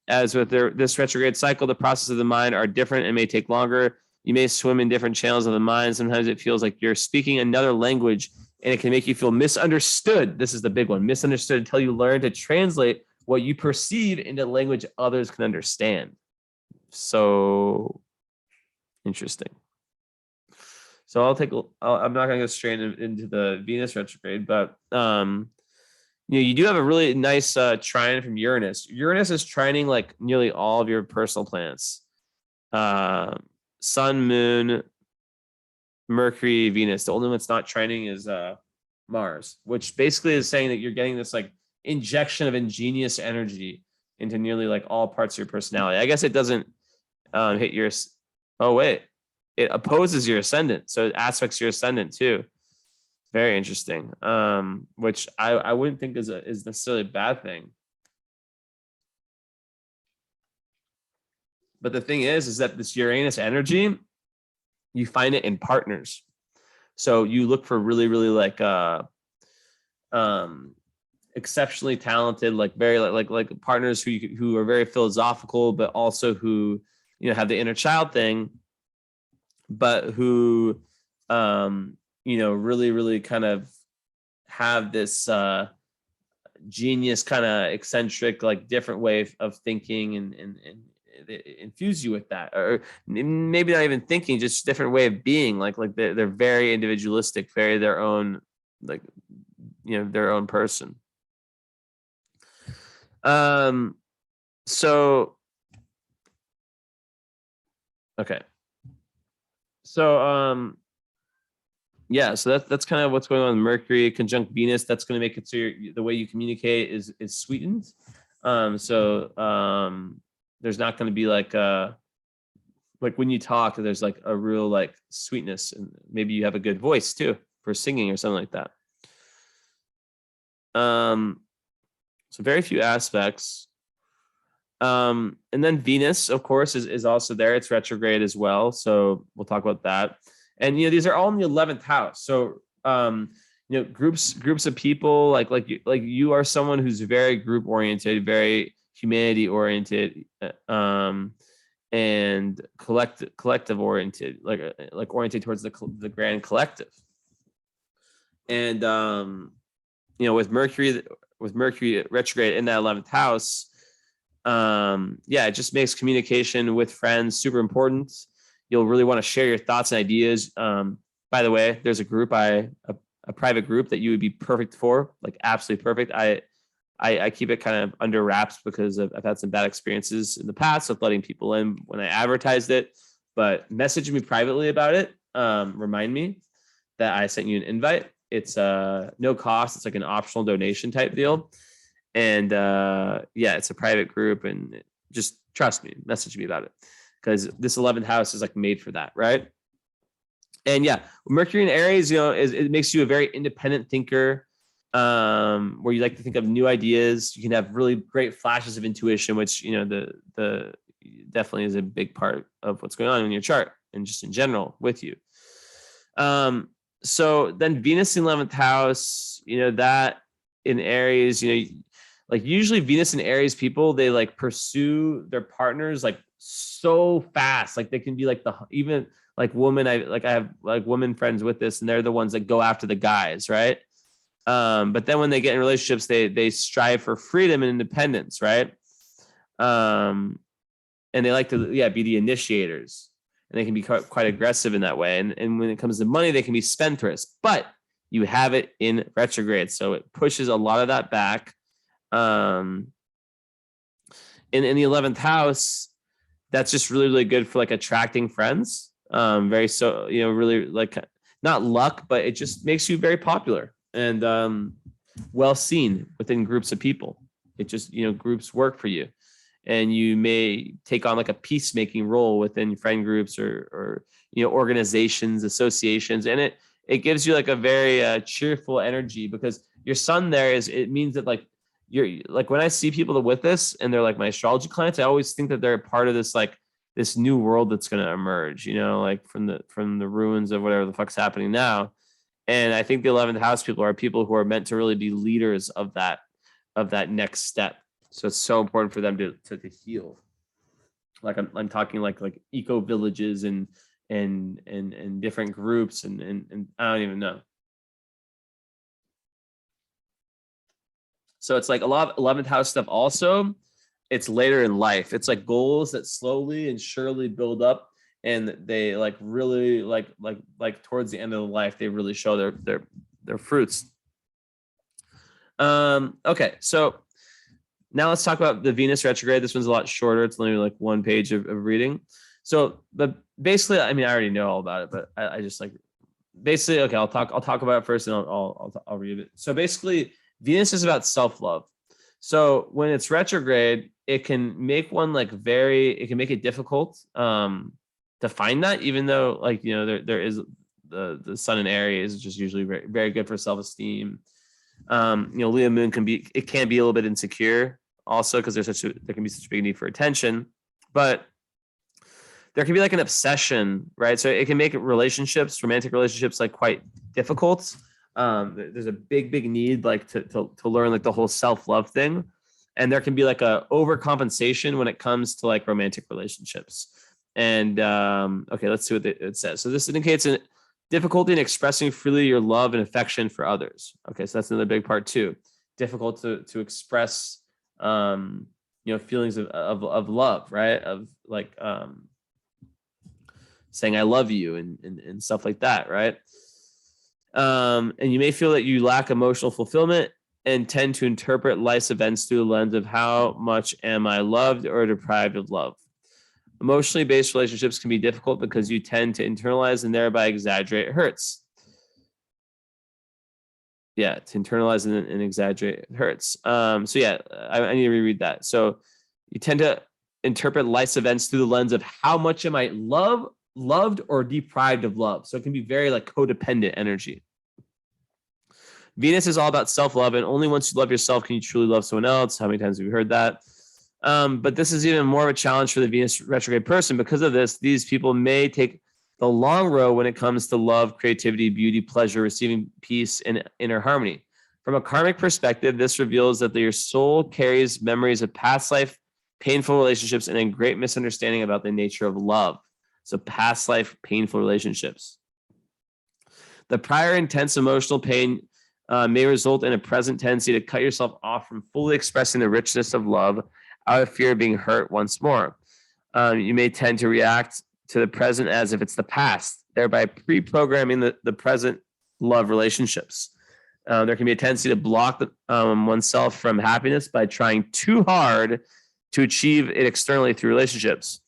Speaker 1: as with this retrograde cycle, the processes of the mind are different and may take longer. You may swim in different channels of the mind. Sometimes it feels like you're speaking another language, and it can make you feel misunderstood. This is the big one, misunderstood, until you learn to translate what you perceive into language others can understand. So interesting. So I'm not going to go straight into the Venus retrograde, but you do have a really nice trine from Uranus. Uranus is trining like nearly all of your personal planets. Sun, Moon, Mercury, Venus. The only one that's not trining is Mars, which basically is saying that you're getting this like injection of ingenious energy into nearly like all parts of your personality. I guess it doesn't hit your. Oh wait, it opposes your ascendant, so it aspects your ascendant too. Very interesting. Which I wouldn't think is necessarily a bad thing. But the thing is that this Uranus energy, you find it in partners. So you look for really, really like exceptionally talented, like very like partners who are very philosophical, but also who have the inner child thing, but who really, really kind of have this genius, kind of eccentric, like different way of thinking, and infuse you with that, or maybe not even thinking, just different way of being. Like they're very individualistic, very their own, like their own person. So okay. So yeah, so that's kind of what's going on with Mercury conjunct Venus. That's going to make it so the way you communicate is sweetened. There's not going to be like when you talk, there's like a real like sweetness, and maybe you have a good voice too for singing or something like that. So very few aspects. And then Venus, of course, is also there. It's retrograde as well. So we'll talk about that. And these are all in the 11th house. So groups of people, like you are someone who's very group oriented, very humanity oriented, and collective oriented, like oriented towards the grand collective. And with Mercury retrograde in that 11th house, it just makes communication with friends super important. You'll really want to share your thoughts and ideas. By the way, there's a private group that you would be perfect for, like absolutely perfect. I keep it kind of under wraps because I've had some bad experiences in the past with letting people in when I advertised it. But message me privately about it. Remind me that I sent you an invite. It's no cost. It's like an optional donation type deal. And it's a private group, and just trust me, message me about it, because this 11th house is like made for that, right? And Mercury in Aries, it makes you a very independent thinker, where you like to think of new ideas. You can have really great flashes of intuition, which the definitely is a big part of what's going on in your chart and just in general with you. So then Venus in 11th house, that in Aries, like usually Venus and Aries people, they like pursue their partners like so fast. Like they can be like even like women. I have like women friends with this, and they're the ones that go after the guys, right? But then when they get in relationships, they strive for freedom and independence, right? And they like to be the initiators. And they can be quite aggressive in that way. And when it comes to money, they can be spendthrifts, but you have it in retrograde. So it pushes a lot of that back. In the 11th house, that's just really, really good for like attracting friends. Really like not luck, but it just makes you very popular and well seen within groups of people. It just, groups work for you. And you may take on like a peacemaking role within friend groups or organizations, associations. And it gives you like a very cheerful energy, because your sun there it means that like you're like, when I see people with this and they're like my astrology clients, I always think that they're a part of this, like this new world that's going to emerge, like from the ruins of whatever the fuck's happening now. And I think the 11th house people are people who are meant to really be leaders of that next step. So it's so important for them to heal. Like I'm talking like eco villages and different groups and I don't even know. So it's like a lot of 11th house stuff. Also, it's later in life. It's like goals that slowly and surely build up, and they like really like towards the end of the life, they really show their fruits. Okay, so now let's talk about the Venus retrograde. This one's a lot shorter. It's only like one page of reading. So, but basically, I mean, I already know all about it, but I just like basically, okay, I'll talk about it first, and I'll read it. So basically, Venus is about self-love. So when it's retrograde, it can make one like it can make it difficult to find that, even though like, there is the sun in Aries is just usually very, very good for self-esteem. Leo moon can be a little bit insecure also, because there can be such a big need for attention, but there can be like an obsession, right? So it can make romantic relationships like quite difficult. There's a big need like to learn like the whole self-love thing. And there can be like a overcompensation when it comes to like romantic relationships. And okay, let's see what it says. So this indicates a difficulty in expressing freely your love and affection for others. Okay, so that's another big part too. Difficult to express, feelings of love, right? Of like saying I love you and stuff like that, right? And you may feel that you lack emotional fulfillment and tend to interpret life's events through the lens of how much am I loved or deprived of love. Emotionally based relationships can be difficult because you tend to internalize and thereby exaggerate hurts. Yeah, to internalize and exaggerate hurts. I need to reread that. So you tend to interpret life's events through the lens of how much am I loved or deprived of love. So it can be very like codependent energy. Venus is all about self-love, and only once you love yourself can you truly love someone else. How many times have you heard that? But this is even more of a challenge for the Venus retrograde person. Because of this, these people may take the long road when it comes to love, creativity, beauty, pleasure, receiving peace, and inner harmony. From a karmic perspective, this reveals that your soul carries memories of past life, painful relationships, and a great misunderstanding about the nature of love. So past life, painful relationships. The prior intense emotional pain may result in a present tendency to cut yourself off from fully expressing the richness of love out of fear of being hurt once more. You may tend to react to the present as if it's the past, thereby pre-programming the present love relationships. There can be a tendency to block oneself from happiness by trying too hard to achieve it externally through relationships.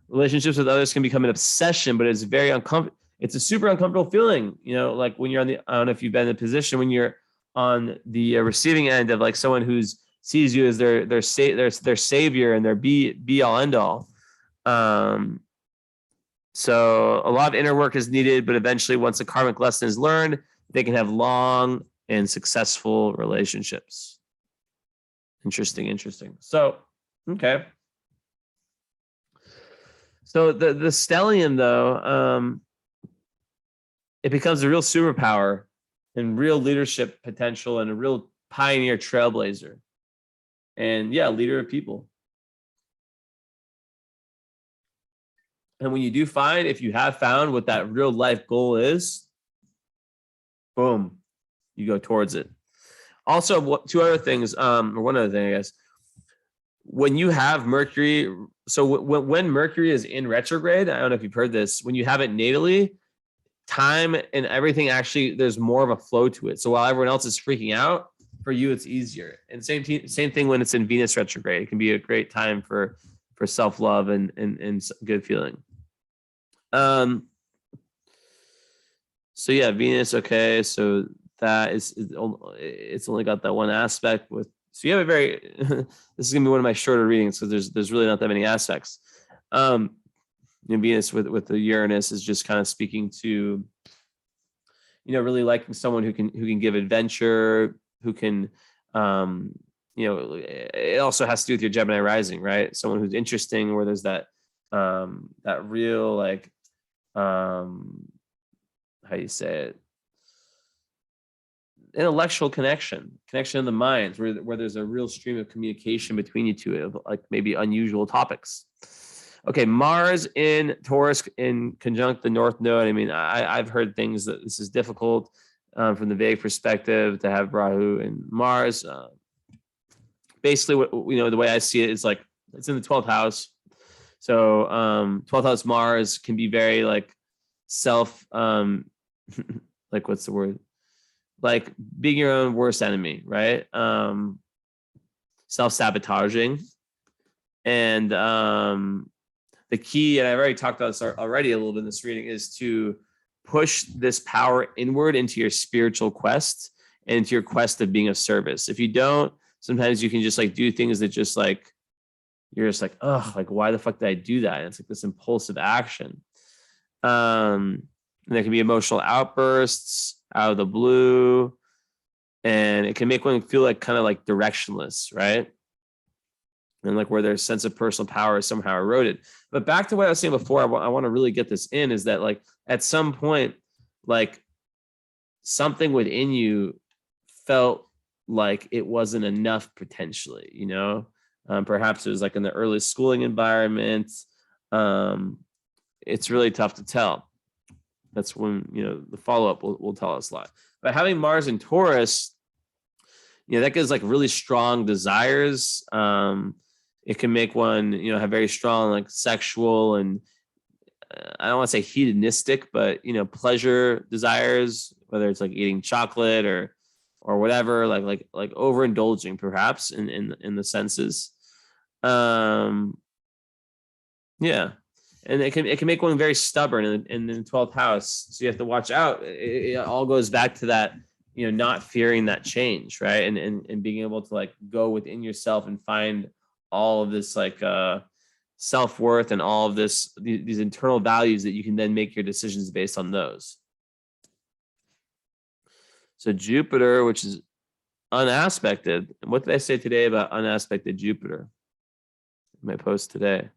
Speaker 1: Relationships with others can become an obsession, but it's very uncomfortable. It's a super uncomfortable feeling, like when you're on the, I don't know if you've been in a position when you're on the receiving end of like someone who's sees you as their savior and their be all end all. So a lot of inner work is needed, but eventually once a karmic lesson is learned, they can have long and successful relationships. Interesting. So, okay. So the stellium though, it becomes a real superpower and real leadership potential and a real pioneer trailblazer. And yeah, leader of people. And when you do find, if you have found what that real life goal is, boom, you go towards it. Also, two other things, or one other thing, I guess. When you have Mercury, so when Mercury is in retrograde, I don't know if you've heard this, when you have it natally, time and everything actually, there's more of a flow to it. So while everyone else is freaking out, for you, it's easier. And same thing when it's in Venus retrograde. It can be a great time for self-love and good feeling. So yeah, Venus. Okay. So that it's only got that one aspect with, so you have a very, this is going to be one of my shorter readings because there's really not that many aspects. Venus with the Uranus is just kind of speaking to, really liking someone who can give adventure, who can, it also has to do with your Gemini rising, right? Someone who's interesting, where there's that real, like, how you say it, intellectual connection in the minds, where there's a real stream of communication between you two of like maybe unusual topics. Okay, Mars in Taurus in conjunct the North Node. I mean, I've heard things that this is difficult from the vague perspective to have Rahu and Mars. Basically, what the way I see it is like it's in the 12th house. So 12th house Mars can be very like self, like what's the word? Like being your own worst enemy, right? Self-sabotaging. And the key, and I've already talked about this already a little bit in this reading, is to push this power inward into your spiritual quest and into your quest of being of service. If you don't, sometimes you can just like do things that just like, you're just like, oh, like why the fuck did I do that? And it's like this impulsive action. And there can be emotional outbursts out of the blue, and it can make one feel like kind of like directionless, right? And like where their sense of personal power is somehow eroded. But back to what I was saying before, I want to really get this in, is that like at some point, like something within you felt like it wasn't enough potentially, perhaps it was like in the early schooling environment. It's really tough to tell. That's when, the follow-up will tell us a lot. But having Mars in Taurus, that gives like really strong desires. It can make one, have very strong like sexual and I don't want to say hedonistic, but pleasure desires, whether it's like eating chocolate or whatever, like overindulging perhaps in the senses. Yeah. And it can make one very stubborn in the 12th house. So you have to watch out. It all goes back to that, not fearing that change, right? And being able to like go within yourself and find all of this like self-worth and all of these internal values that you can then make your decisions based on those. So Jupiter, which is unaspected. And what did I say today about unaspected Jupiter? In my post today.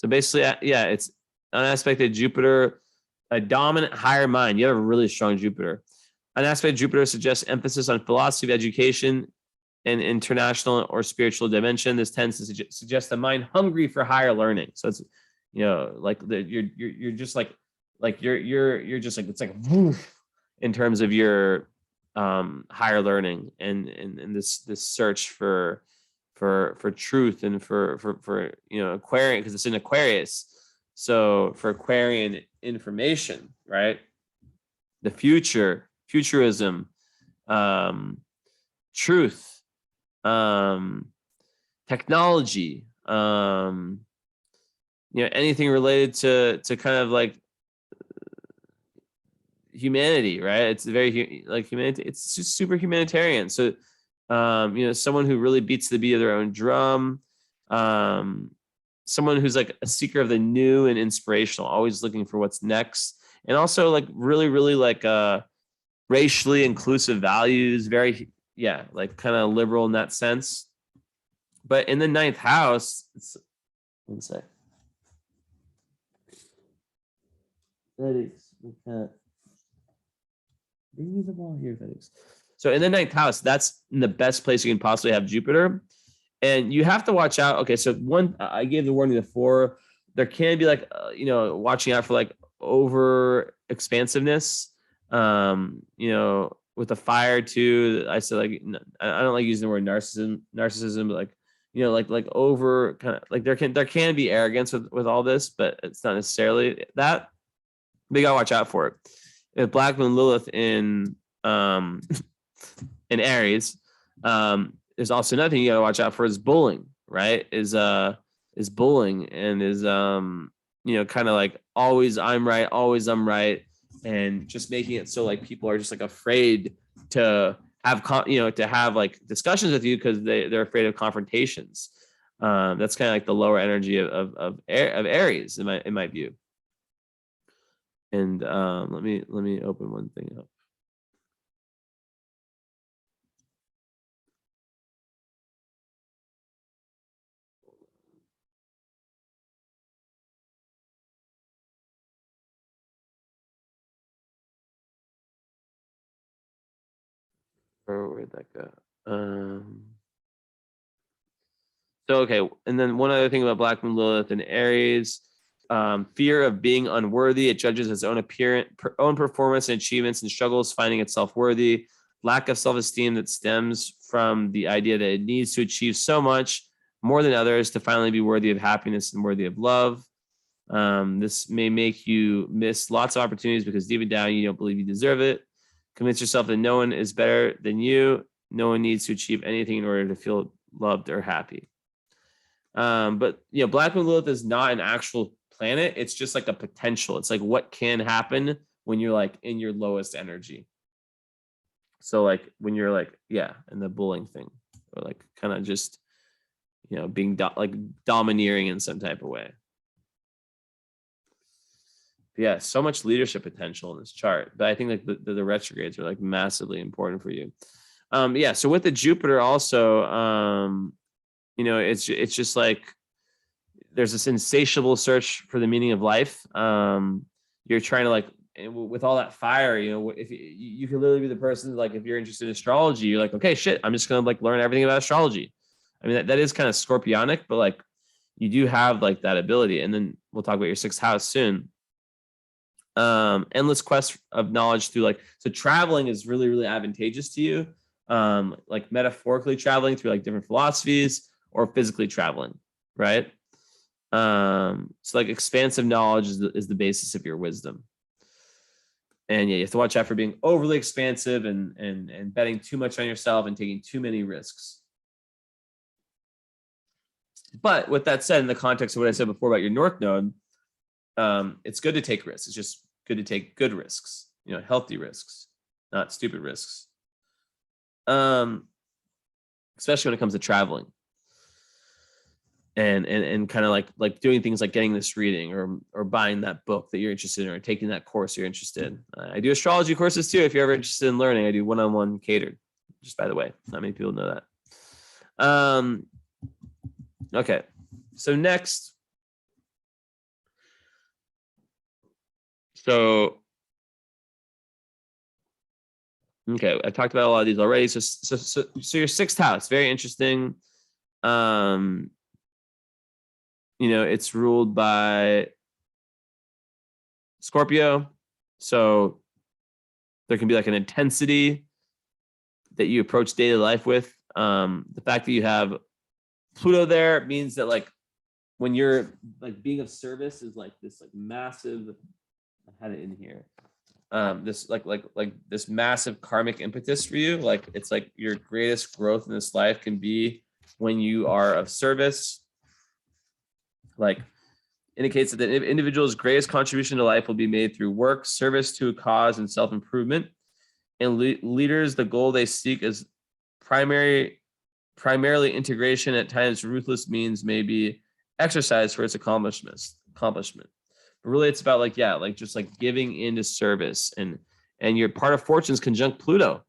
Speaker 1: So basically, yeah, it's an aspect of Jupiter, a dominant higher mind. You have a really strong Jupiter. An aspect of Jupiter suggests emphasis on philosophy, education, and international or spiritual dimension. This tends to suggest a mind hungry for higher learning. So it's, like you're just like you're just like, it's like woof, in terms of your higher learning and this search for truth and for Aquarian, because it's in Aquarius. So for Aquarian information, right? The futurism, truth, technology, anything related to kind of like humanity, right? It's very like humanity. It's just super humanitarian. So, someone who really beats the beat of their own drum, someone who's like a seeker of the new and inspirational, always looking for what's next, and also like really, really like racially inclusive values. Very, like kind of liberal in that sense. But in the ninth house, it's one sec. Bring me the ball here, Felix. So in the ninth house, that's in the best place you can possibly have Jupiter. And you have to watch out. Okay, so I gave the warning before. There can be like, watching out for like over expansiveness. With the fire too. I said like, I don't like using the word narcissism, but like, like over kind of like there can be arrogance with all this, but it's not necessarily that. But you gotta watch out for it. If Black Moon Lilith in Aries, there's also another thing you gotta watch out for is bullying, right? Is bullying and is kind of like always I'm right, and just making it so like people are just like afraid to have to have like discussions with you because they're afraid of confrontations. That's kind of like the lower energy of Aries in my view. And let me open one thing up. Where'd that go? So okay, and then one other thing about Black Moon Lilith and Aries, fear of being unworthy. It judges its own own performance and achievements, and struggles finding itself worthy. Lack of self-esteem that stems from the idea that it needs to achieve so much more than others to finally be worthy of happiness and worthy of love. This may make you miss lots of opportunities because deep down you don't believe you deserve it. Convince yourself that no one is better than you. No one needs to achieve anything in order to feel loved or happy. But Black Moon Lilith is not an actual planet. It's just like a potential. It's like what can happen when you're like in your lowest energy. So like when you're like, in the bullying thing, or like kind of just, being like domineering in some type of way. Yeah, so much leadership potential in this chart. But I think like the retrogrades are like massively important for you. So with the Jupiter also, it's just like there's this insatiable search for the meaning of life. You're trying to like, with all that fire, if you can literally be the person, like if you're interested in astrology, you're like, okay, shit, I'm just gonna like learn everything about astrology. I mean, that is kind of scorpionic, but like you do have like that ability. And then we'll talk about your sixth house soon. Endless quest of knowledge through so traveling is really, really advantageous to you. Like metaphorically traveling through like different philosophies, or physically traveling, right? So like expansive knowledge is the basis of your wisdom. And you have to watch out for being overly expansive and betting too much on yourself and taking too many risks. But with that said, in the context of what I said before about your North Node, it's good to take risks. It's just good to take good risks, healthy risks, not stupid risks. Especially when it comes to traveling. And kind of like doing things like getting this reading or buying that book that you're interested in, or taking that course you're interested in. I do astrology courses too. If you're ever interested in learning, I do one-on-one catered, just by the way. Not many people know that. Okay. So next, So, okay, I talked about a lot of these already. So your sixth house, very interesting. It's ruled by Scorpio. So there can be like an intensity that you approach daily life with. The fact that you have Pluto there means that like when you're like being of service is like this like massive, I had it in here. This like this massive karmic impetus for you. Like it's like your greatest growth in this life can be when you are of service. Like indicates that the individual's greatest contribution to life will be made through work, service to a cause, and self-improvement. And leaders, the goal they seek is primarily integration. At times, ruthless means may be exercised for its accomplishment. But really, it's about like, yeah, like just like giving into service, and your part of fortune's conjunct Pluto.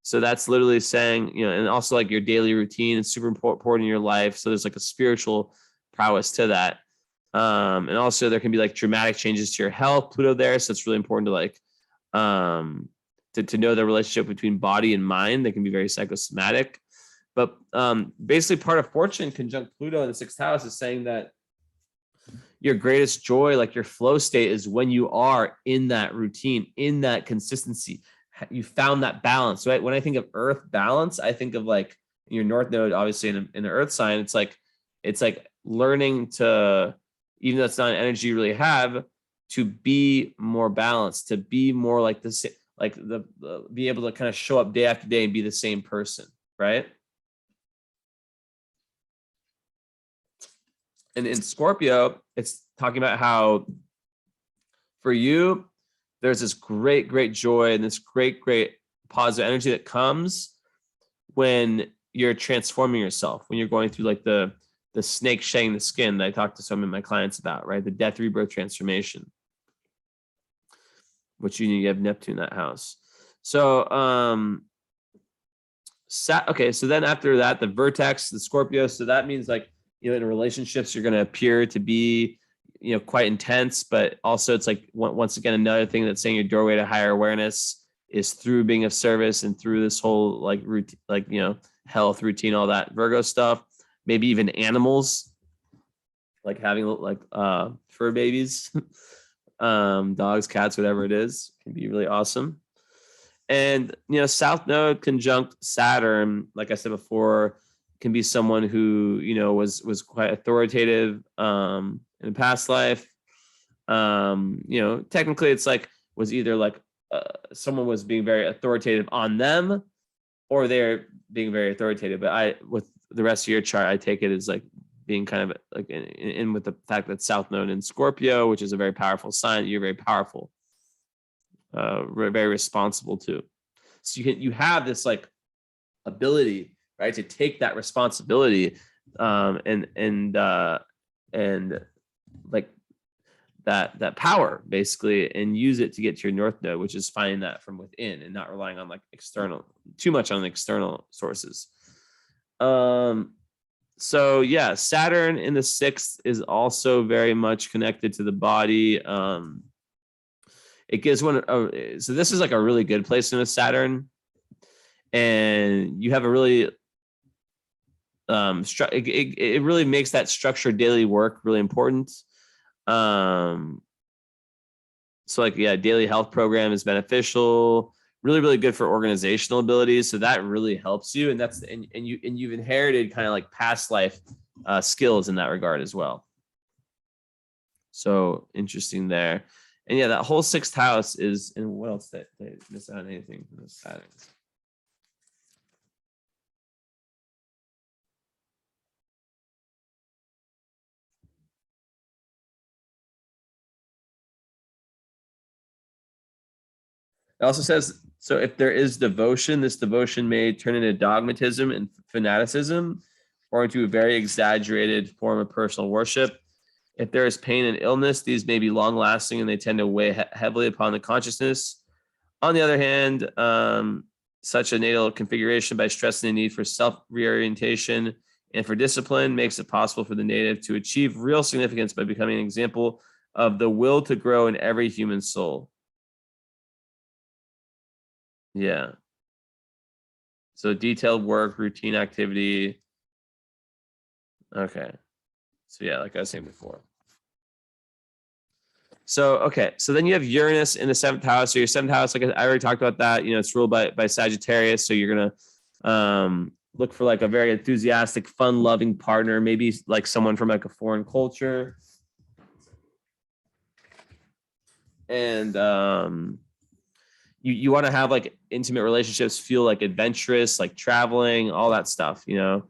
Speaker 1: So that's literally saying, and also like your daily routine is super important in your life. So there's like a spiritual prowess to that. And also there can be like dramatic changes to your health, Pluto there. So it's really important to like, to know the relationship between body and mind. That can be very psychosomatic. But basically part of fortune conjunct Pluto in the sixth house is saying that your greatest joy, like your flow state, is when you are in that routine, in that consistency. You found that balance, right? When I think of earth balance, I think of like your north node, obviously in the earth sign. It's like learning to, even though it's not an energy you really have, to be more balanced, to be more like this, like be able to kind of show up day after day and be the same person, right? And in Scorpio, it's talking about how for you, there's this great joy and this great positive energy that comes when you're transforming yourself, when you're going through like the snake shedding the skin that I talked to some of my clients about, right? The death, rebirth, transformation, which you have Neptune in that house. So, okay. So then after that, the vertex, the Scorpio. So that means like, in relationships, you're going to appear to be, quite intense, but also it's like, once again, another thing that's saying your doorway to higher awareness is through being of service and through this whole like routine, like, health routine, all that Virgo stuff, maybe even animals, like having like fur babies, dogs, cats, whatever it is, can be really awesome. And, South Node conjunct Saturn, like I said before, can be someone who, was quite authoritative in a past life. Technically it's like was either like someone was being very authoritative on them or they're being very authoritative. But with the rest of your chart, I take it as like being kind of like in with the fact that South Node in Scorpio, which is a very powerful sign, you're very powerful, very responsible too. So you have this like ability, right, to take that responsibility and like that power basically, and use it to get to your north node, which is finding that from within and not relying on like too much on external sources. So yeah, Saturn in the sixth is also very much connected to the body. It gives one. So this is like a really good place in a Saturn, and you have a really it really makes that structured daily work really important. So like, yeah, daily health program is beneficial, really good for organizational abilities. So that really helps you. And you've inherited kind of like past life skills in that regard as well. So interesting there. And yeah, that whole sixth house is, and what else did I miss out on anything from the Saturn? It also says, so if there is devotion, this devotion may turn into dogmatism and fanaticism or into a very exaggerated form of personal worship. If there is pain and illness, these may be long lasting and they tend to weigh heavily upon the consciousness. On the other hand, such a natal configuration, by stressing the need for self reorientation and for discipline, makes it possible for the native to achieve real significance by becoming an example of the will to grow in every human soul. Yeah. So detailed work, routine activity. Okay. So yeah, like I was saying before. So, okay. So then you have Uranus in the 7th house. So your 7th house, like I already talked about that, it's ruled by Sagittarius. So you're going to look for like a very enthusiastic, fun loving partner, maybe like someone from like a foreign culture. And you want to have like intimate relationships, feel like adventurous, like traveling, all that stuff, and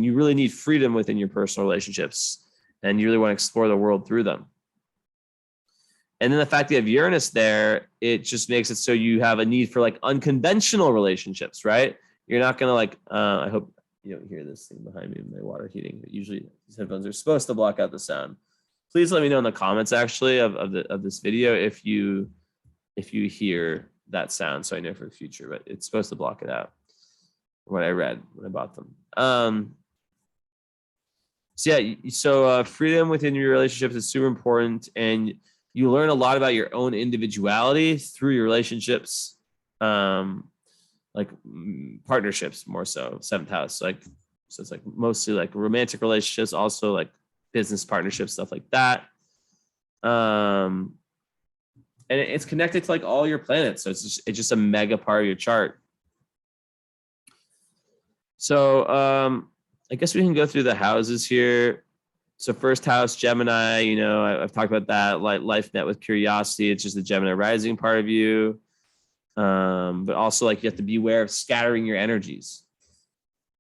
Speaker 1: you really need freedom within your personal relationships, and you really want to explore the world through them. And then the fact that you have Uranus there, it just makes it so you have a need for like unconventional relationships, right? You're not going to like, I hope you don't hear this thing behind me, my water heating. Usually these headphones are supposed to block out the sound. Please let me know in the comments actually of this video if you hear that sound, so I know for the future, but it's supposed to block it out. What I read when I bought them. So freedom within your relationships is super important, and you learn a lot about your own individuality through your relationships, like partnerships more so. 7th house, so it's like mostly like romantic relationships, also like business partnerships, stuff like that. And it's connected to like all your planets, so it's just a mega part of your chart. So I guess we can go through the houses here. So 1st house, Gemini, I've talked about that, like life met with curiosity. It's just the Gemini rising part of you. But also like you have to be aware of scattering your energies.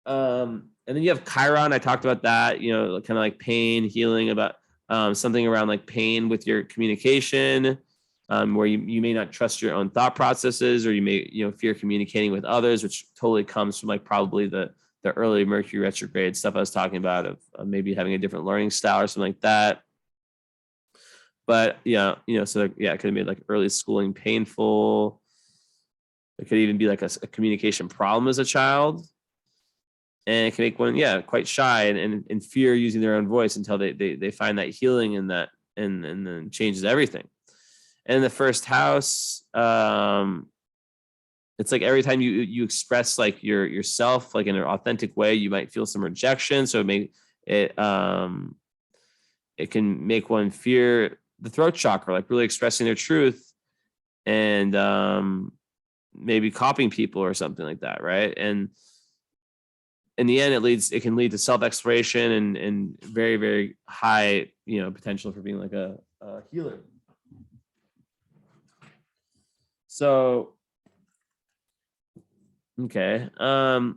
Speaker 1: And then you have Chiron. I talked about that, kind of like pain, healing, about something around like pain with your communication, where you may not trust your own thought processes, or you may, fear communicating with others, which totally comes from like probably the early Mercury retrograde stuff I was talking about, of maybe having a different learning style or something like that. But so it could have made like early schooling painful. It could even be like a communication problem as a child. And it can make one, quite shy and fear using their own voice until they find that healing in that, and then changes everything. And the 1st house, it's like every time you express like yourself like in an authentic way, you might feel some rejection. So it can make one fear the throat chakra, like really expressing their truth, and maybe copying people or something like that, right? And in the end, it can lead to self-exploration and very, very high, potential for being like a healer. So, okay. So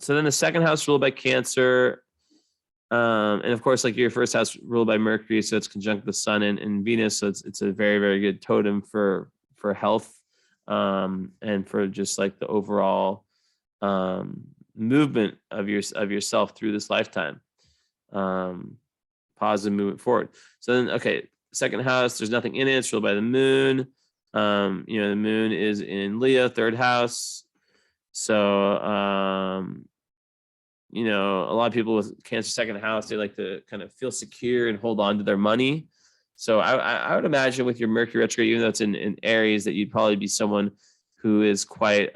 Speaker 1: then the 2nd house ruled by Cancer. And of course, like your 1st house ruled by Mercury, so it's conjunct the Sun and Venus. So it's a very, very good totem for health, and for just like the overall movement of yourself through this lifetime. Positive movement forward. So then, okay, 2nd house, there's nothing in it. It's ruled by the moon. The moon is in Leo, 3rd house. So, a lot of people with Cancer 2nd house, they like to kind of feel secure and hold on to their money. So I would imagine with your Mercury retrograde, even though it's in Aries, that you'd probably be someone who is quite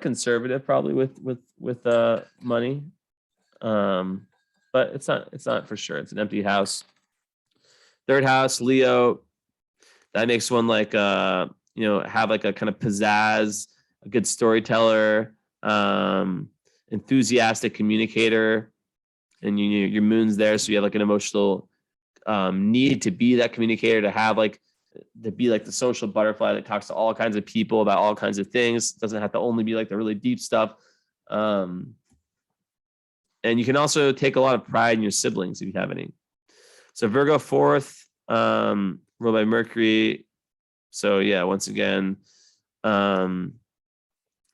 Speaker 1: conservative, probably with money. But it's not for sure. It's an empty house. 3rd house, Leo, that makes one like have like a kind of pizzazz, a good storyteller, enthusiastic communicator, and your moon's there, so you have like an emotional need to be that communicator, to be like the social butterfly that talks to all kinds of people about all kinds of things. It doesn't have to only be like the really deep stuff. And you can also take a lot of pride in your siblings if you have any. So Virgo 4th, ruled by Mercury. So once again, the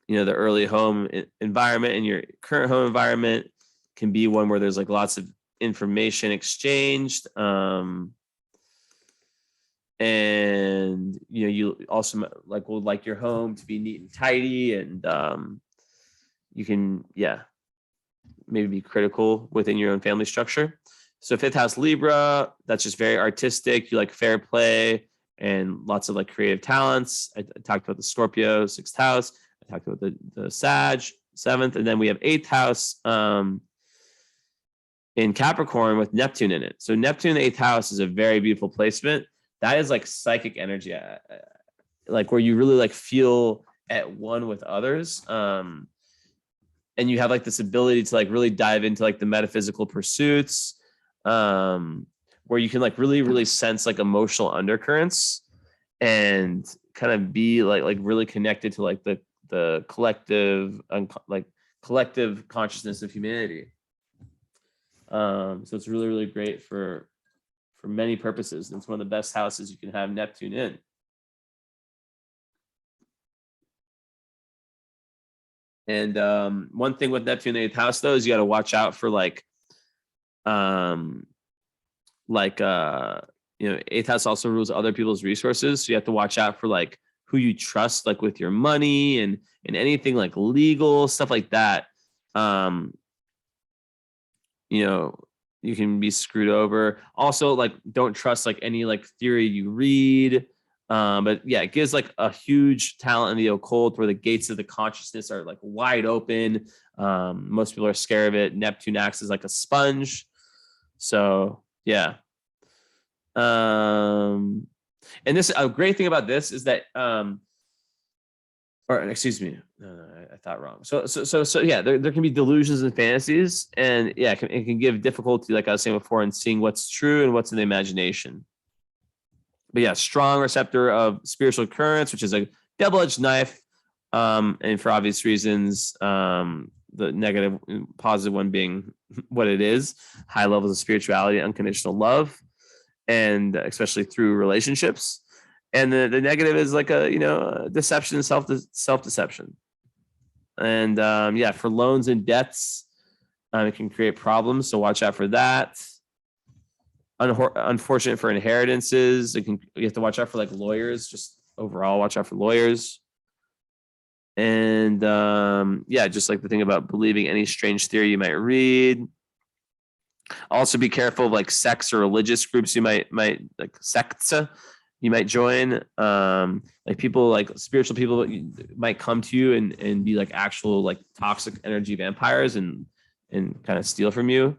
Speaker 1: early home environment and your current home environment can be one where there's like lots of information exchanged. And you also would like your home to be neat and tidy, and you can maybe be critical within your own family structure. So 5th house Libra, that's just very artistic. You like fair play and lots of like creative talents. I talked about the Scorpio 6th house. I talked about the Sag 7th, and then we have 8th house in Capricorn with Neptune in it. So Neptune in the 8th house is a very beautiful placement. That is like psychic energy, like where you really like feel at one with others. And you have like this ability to like really dive into like the metaphysical pursuits, where you can like really sense like emotional undercurrents and kind of be like really connected to like the collective collective consciousness of humanity. So it's really great for many purposes. And it's one of the best houses you can have Neptune in. And one thing with Neptune in the 8th house though is you got to watch out for like 8th house also rules other people's resources. So you have to watch out for like who you trust, like with your money and anything like legal stuff like that. You can be screwed over. Also, like don't trust like any like theory you read. But yeah, it gives like a huge talent in the occult where the gates of the consciousness are like wide open. Most people are scared of it. Neptune acts as like a sponge. So yeah. And this, a great thing about this is that, or excuse me, I thought wrong. So yeah, there can be delusions and fantasies, and yeah, it can give difficulty, like I was saying before, in seeing what's true and what's in the imagination. But yeah, strong receptor of spiritual currents, which is a double-edged knife, and for obvious reasons, the negative, positive one being what it is: high levels of spirituality, unconditional love, and especially through relationships. And the negative is like a deception, self-deception. And yeah, for loans and debts, it can create problems. So watch out for that. Unfortunate for inheritances. You have to watch out for like lawyers. Just overall, watch out for lawyers. And yeah, just like the thing about believing any strange theory you might read. Also, be careful of like sects or religious groups you might like sects you might join. Like people, like spiritual people might come to you and be like actual like toxic energy vampires and kind of steal from you.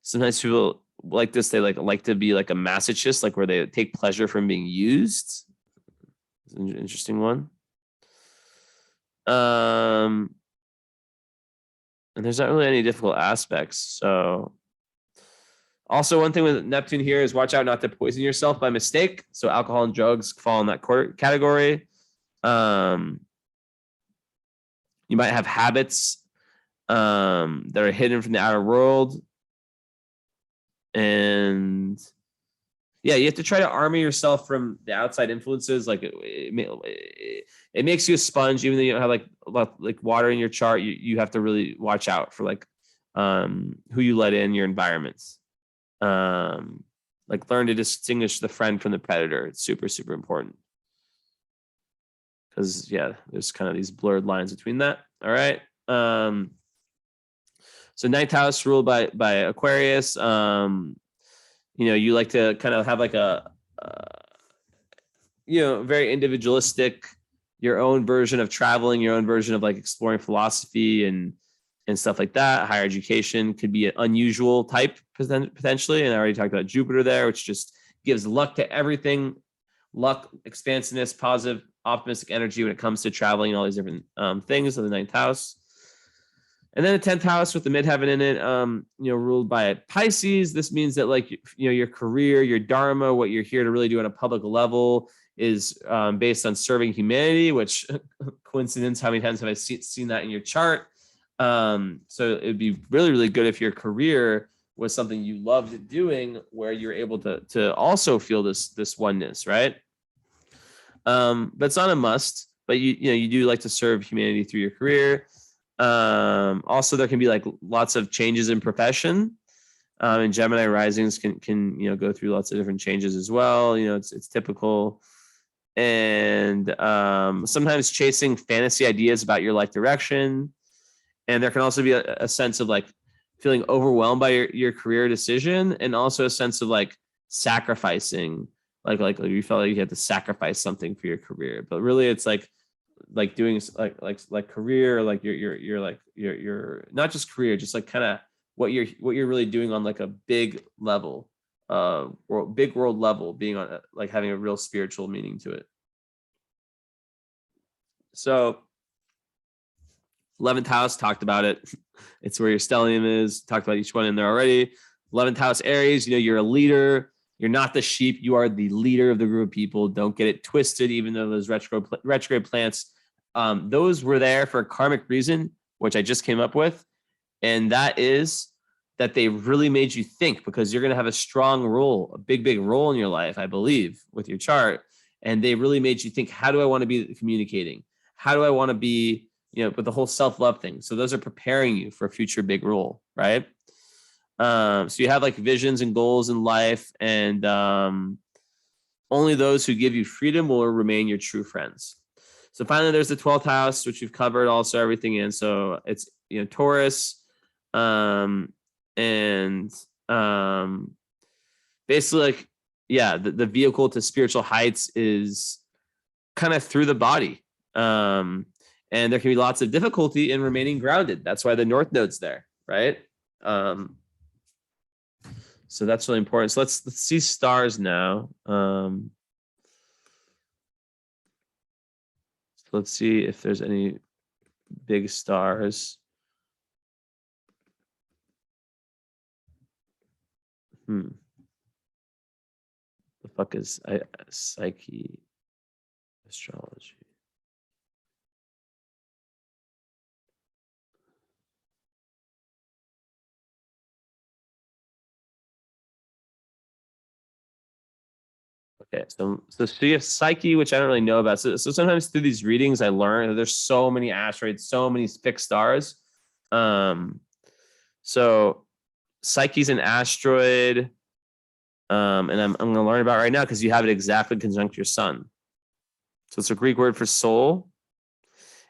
Speaker 1: Sometimes people like this, they like to be like a masochist, like where they take pleasure from being used. It's an interesting one. And there's not really any difficult aspects. So also one thing with Neptune here is watch out not to poison yourself by mistake. So alcohol and drugs fall in that category. You might have habits that are hidden from the outer world. And yeah, you have to try to armor yourself from the outside influences. Like it makes you a sponge, even though you don't have like water in your chart. You have to really watch out for like who you let in your environments. Like learn to distinguish the friend from the predator. It's super important. Because yeah, there's kind of these blurred lines between that. All right. So 9th house ruled by Aquarius. You like to kind of have like a very individualistic, your own version of traveling, your own version of like exploring philosophy and stuff like that. Higher education could be an unusual type potentially. And I already talked about Jupiter there, which just gives luck to everything. Luck, expansiveness, positive, optimistic energy when it comes to traveling and all these different things of the 9th house. And then the 10th house with the midheaven in it, ruled by Pisces. This means that like, your career, your dharma, what you're here to really do on a public level is based on serving humanity, which coincidence, how many times have I seen that in your chart? So it'd be really good if your career was something you loved doing, where you're able to also feel this oneness, right? But it's not a must, but you do like to serve humanity through your career. Also, there can be like lots of changes in profession, and Gemini risings can go through lots of different changes as well. It's typical. and sometimes chasing fantasy ideas about your life direction. And there can also be a sense of like feeling overwhelmed by your career decision, and also a sense of like sacrificing, like you felt like you had to sacrifice something for your career, but really it's like doing like career, like you're like you're not just career, just like kind of what you're really doing on like a big level, big world level, being on like having a real spiritual meaning to it. So 11th house, talked about it. It's where your stellium is. Talked about each one in there already. 11th house, Aries, you're a leader. You're not the sheep. You are the leader of the group of people. Don't get it twisted, even though those retrograde plants, those were there for a karmic reason, which I just came up with. And that is that they really made you think, because you're going to have a strong role, a big role in your life, I believe, with your chart. And they really made you think, how do I want to be communicating? How do I want to be, with the whole self-love thing? So those are preparing you for a future big role, right? So you have like visions and goals in life, and only those who give you freedom will remain your true friends. So finally, there's the 12th house, which we've covered also everything in. So it's, Taurus, and basically like, yeah, the vehicle to spiritual heights is kind of through the body. And there can be lots of difficulty in remaining grounded. That's why the North Node's there, right? So that's really important. So let's see stars now. So let's see if there's any big stars. The fuck is psyche, astrology? Okay, so you have psyche, which I don't really know about. So sometimes through these readings, I learn that there's so many asteroids, so many fixed stars. So Psyche's an asteroid, and I'm going to learn about it right now because you have it exactly conjunct your sun. So it's a Greek word for soul,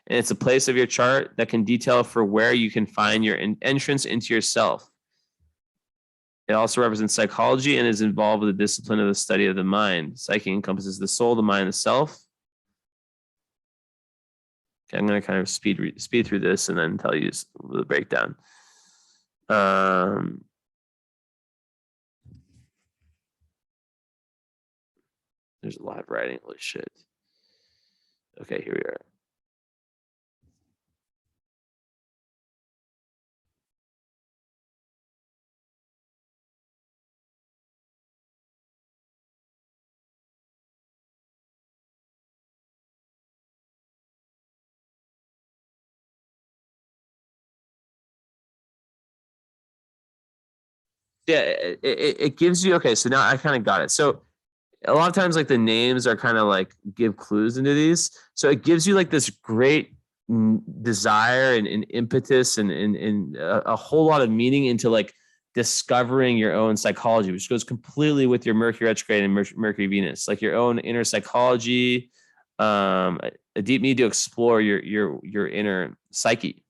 Speaker 1: and it's a place of your chart that can detail for where you can find your entrance into yourself. It also represents psychology and is involved with the discipline of the study of the mind. Psyche encompasses the soul, the mind, the self. Okay, I'm going to kind of speed through this and then tell you the breakdown. There's a lot of writing. Holy shit. Okay, here we are. Yeah, it gives you, okay, so now I kind of got it. So a lot of times like the names are kind of like give clues into these. So it gives you like this great desire and impetus and a whole lot of meaning into like discovering your own psychology, which goes completely with your Mercury retrograde and Mercury Venus, like your own inner psychology, a deep need to explore your inner psyche.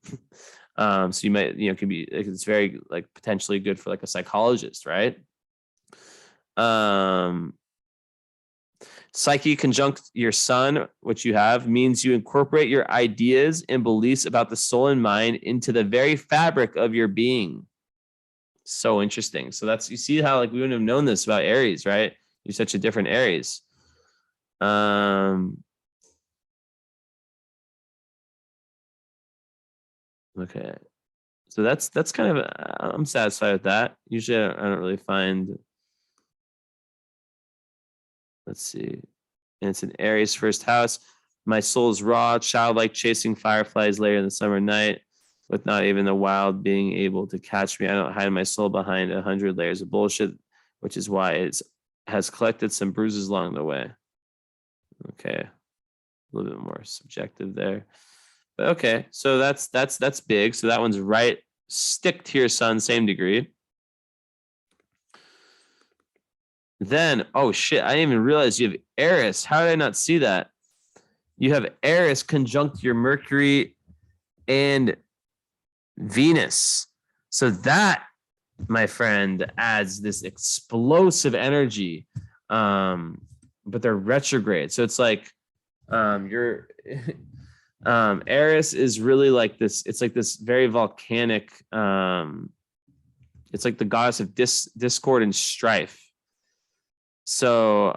Speaker 1: So you might, can be, it's very like potentially good for like a psychologist, right? Psyche conjunct your sun, which you have, means you incorporate your ideas and beliefs about the soul and mind into the very fabric of your being. So interesting. So that's, you see how like we wouldn't have known this about Aries, right? You're such a different Aries. Okay. So that's kind of, I'm satisfied with that. Usually I don't really find, let's see. And it's an Aries first house. My soul is raw, childlike, chasing fireflies later in the summer night, with not even the wild being able to catch me. I don't hide my soul behind 100 layers of bullshit, which is why it has collected some bruises along the way. Okay, a little bit more subjective there, but okay. So that's big. So that one's right. Stick to your sun, same degree. Then, oh shit, I didn't even realize you have Eris. How did I not see that? You have Eris conjunct your Mercury and Venus. So that, my friend, adds this explosive energy. But they're retrograde. So it's like you're Eris is really like this, it's like this very volcanic, it's like the goddess of discord and strife. So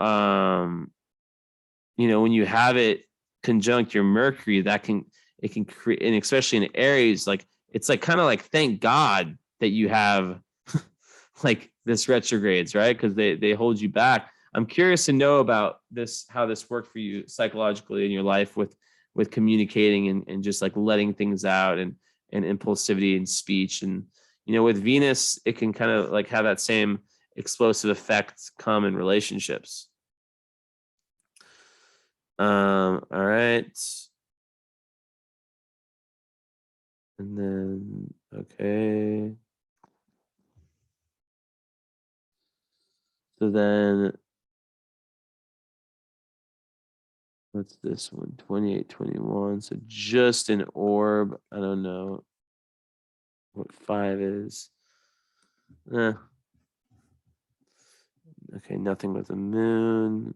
Speaker 1: when you have it conjunct your Mercury, it can create, and especially in Aries, like it's like kind of like thank God that you have like this retrogrades, right? Because they hold you back. I'm curious to know about this, how this worked for you psychologically in your life with communicating and just like letting things out and impulsivity and speech. And with Venus, it can kind of like have that same explosive effect come in relationships. All right. And then, okay. So then, what's this one? 28, 21. So just an orb. I don't know what 5 is. Okay, nothing with the moon.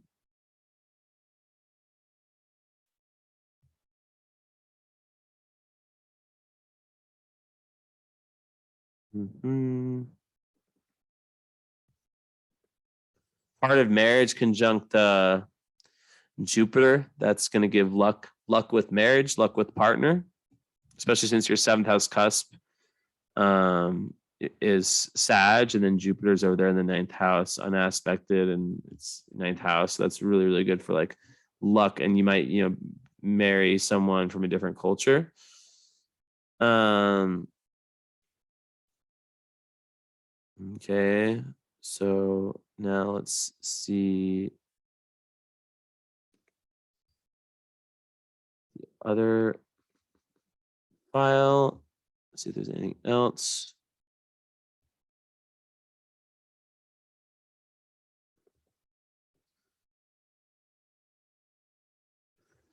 Speaker 1: Part of marriage conjunct Jupiter. That's going to give luck with marriage, luck with partner, especially since your 7th house cusp is Sag, and then Jupiter's over there in the 9th house, unaspected, and it's 9th house. So that's really, really good for like luck. And you might, marry someone from a different culture. Okay. So now let's see the other file. Let's see if there's anything else.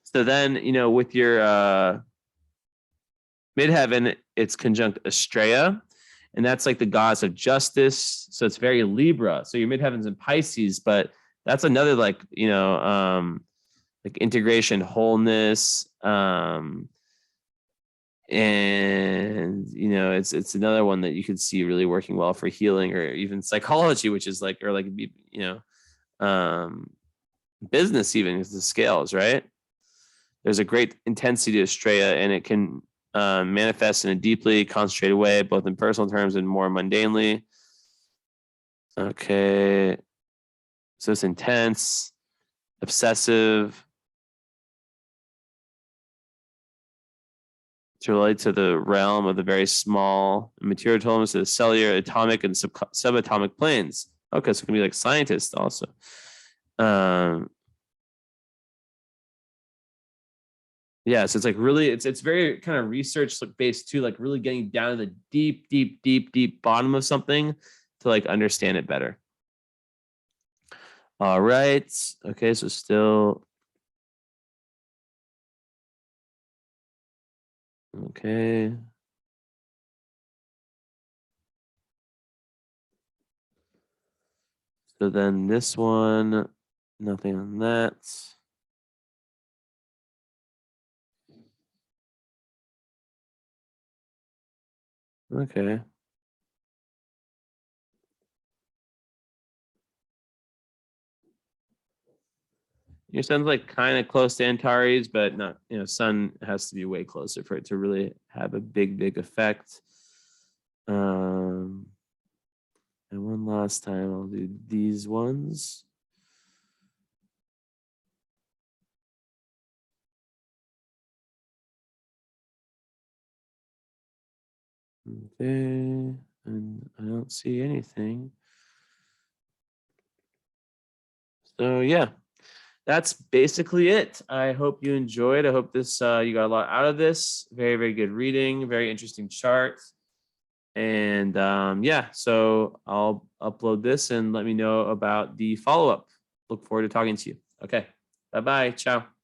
Speaker 1: So then, with your midheaven, it's conjunct Estrella, and that's like the goddess of justice. So it's very Libra. So your midheaven's in Pisces, but that's another like, like integration, wholeness, and it's another one that you could see really working well for healing or even psychology, which is like, or like, business, even is the scales, right? There's a great intensity to Estrella, and it can manifest in a deeply concentrated way, both in personal terms and more mundanely. Okay. So it's intense, obsessive. To relate to the realm of the very small material atoms, to the cellular, atomic, and subatomic planes. Okay, so it can be like scientists also. Yeah, so it's like really, it's very kind of research based too, like really getting down to the deep, deep, deep, deep bottom of something to like understand it better. All right. Okay, so still. Okay. So then this one, nothing on that. Okay. Your sun's like kind of close to Antares, but not, sun has to be way closer for it to really have a big, big effect. And one last time, I'll do these ones. Okay, and I don't see anything. So yeah, that's basically it. I hope you enjoyed. I hope this you got a lot out of this. Very, very good reading. Very interesting chart. And yeah, so I'll upload this and let me know about the follow up. Look forward to talking to you. Okay. Bye bye. Ciao.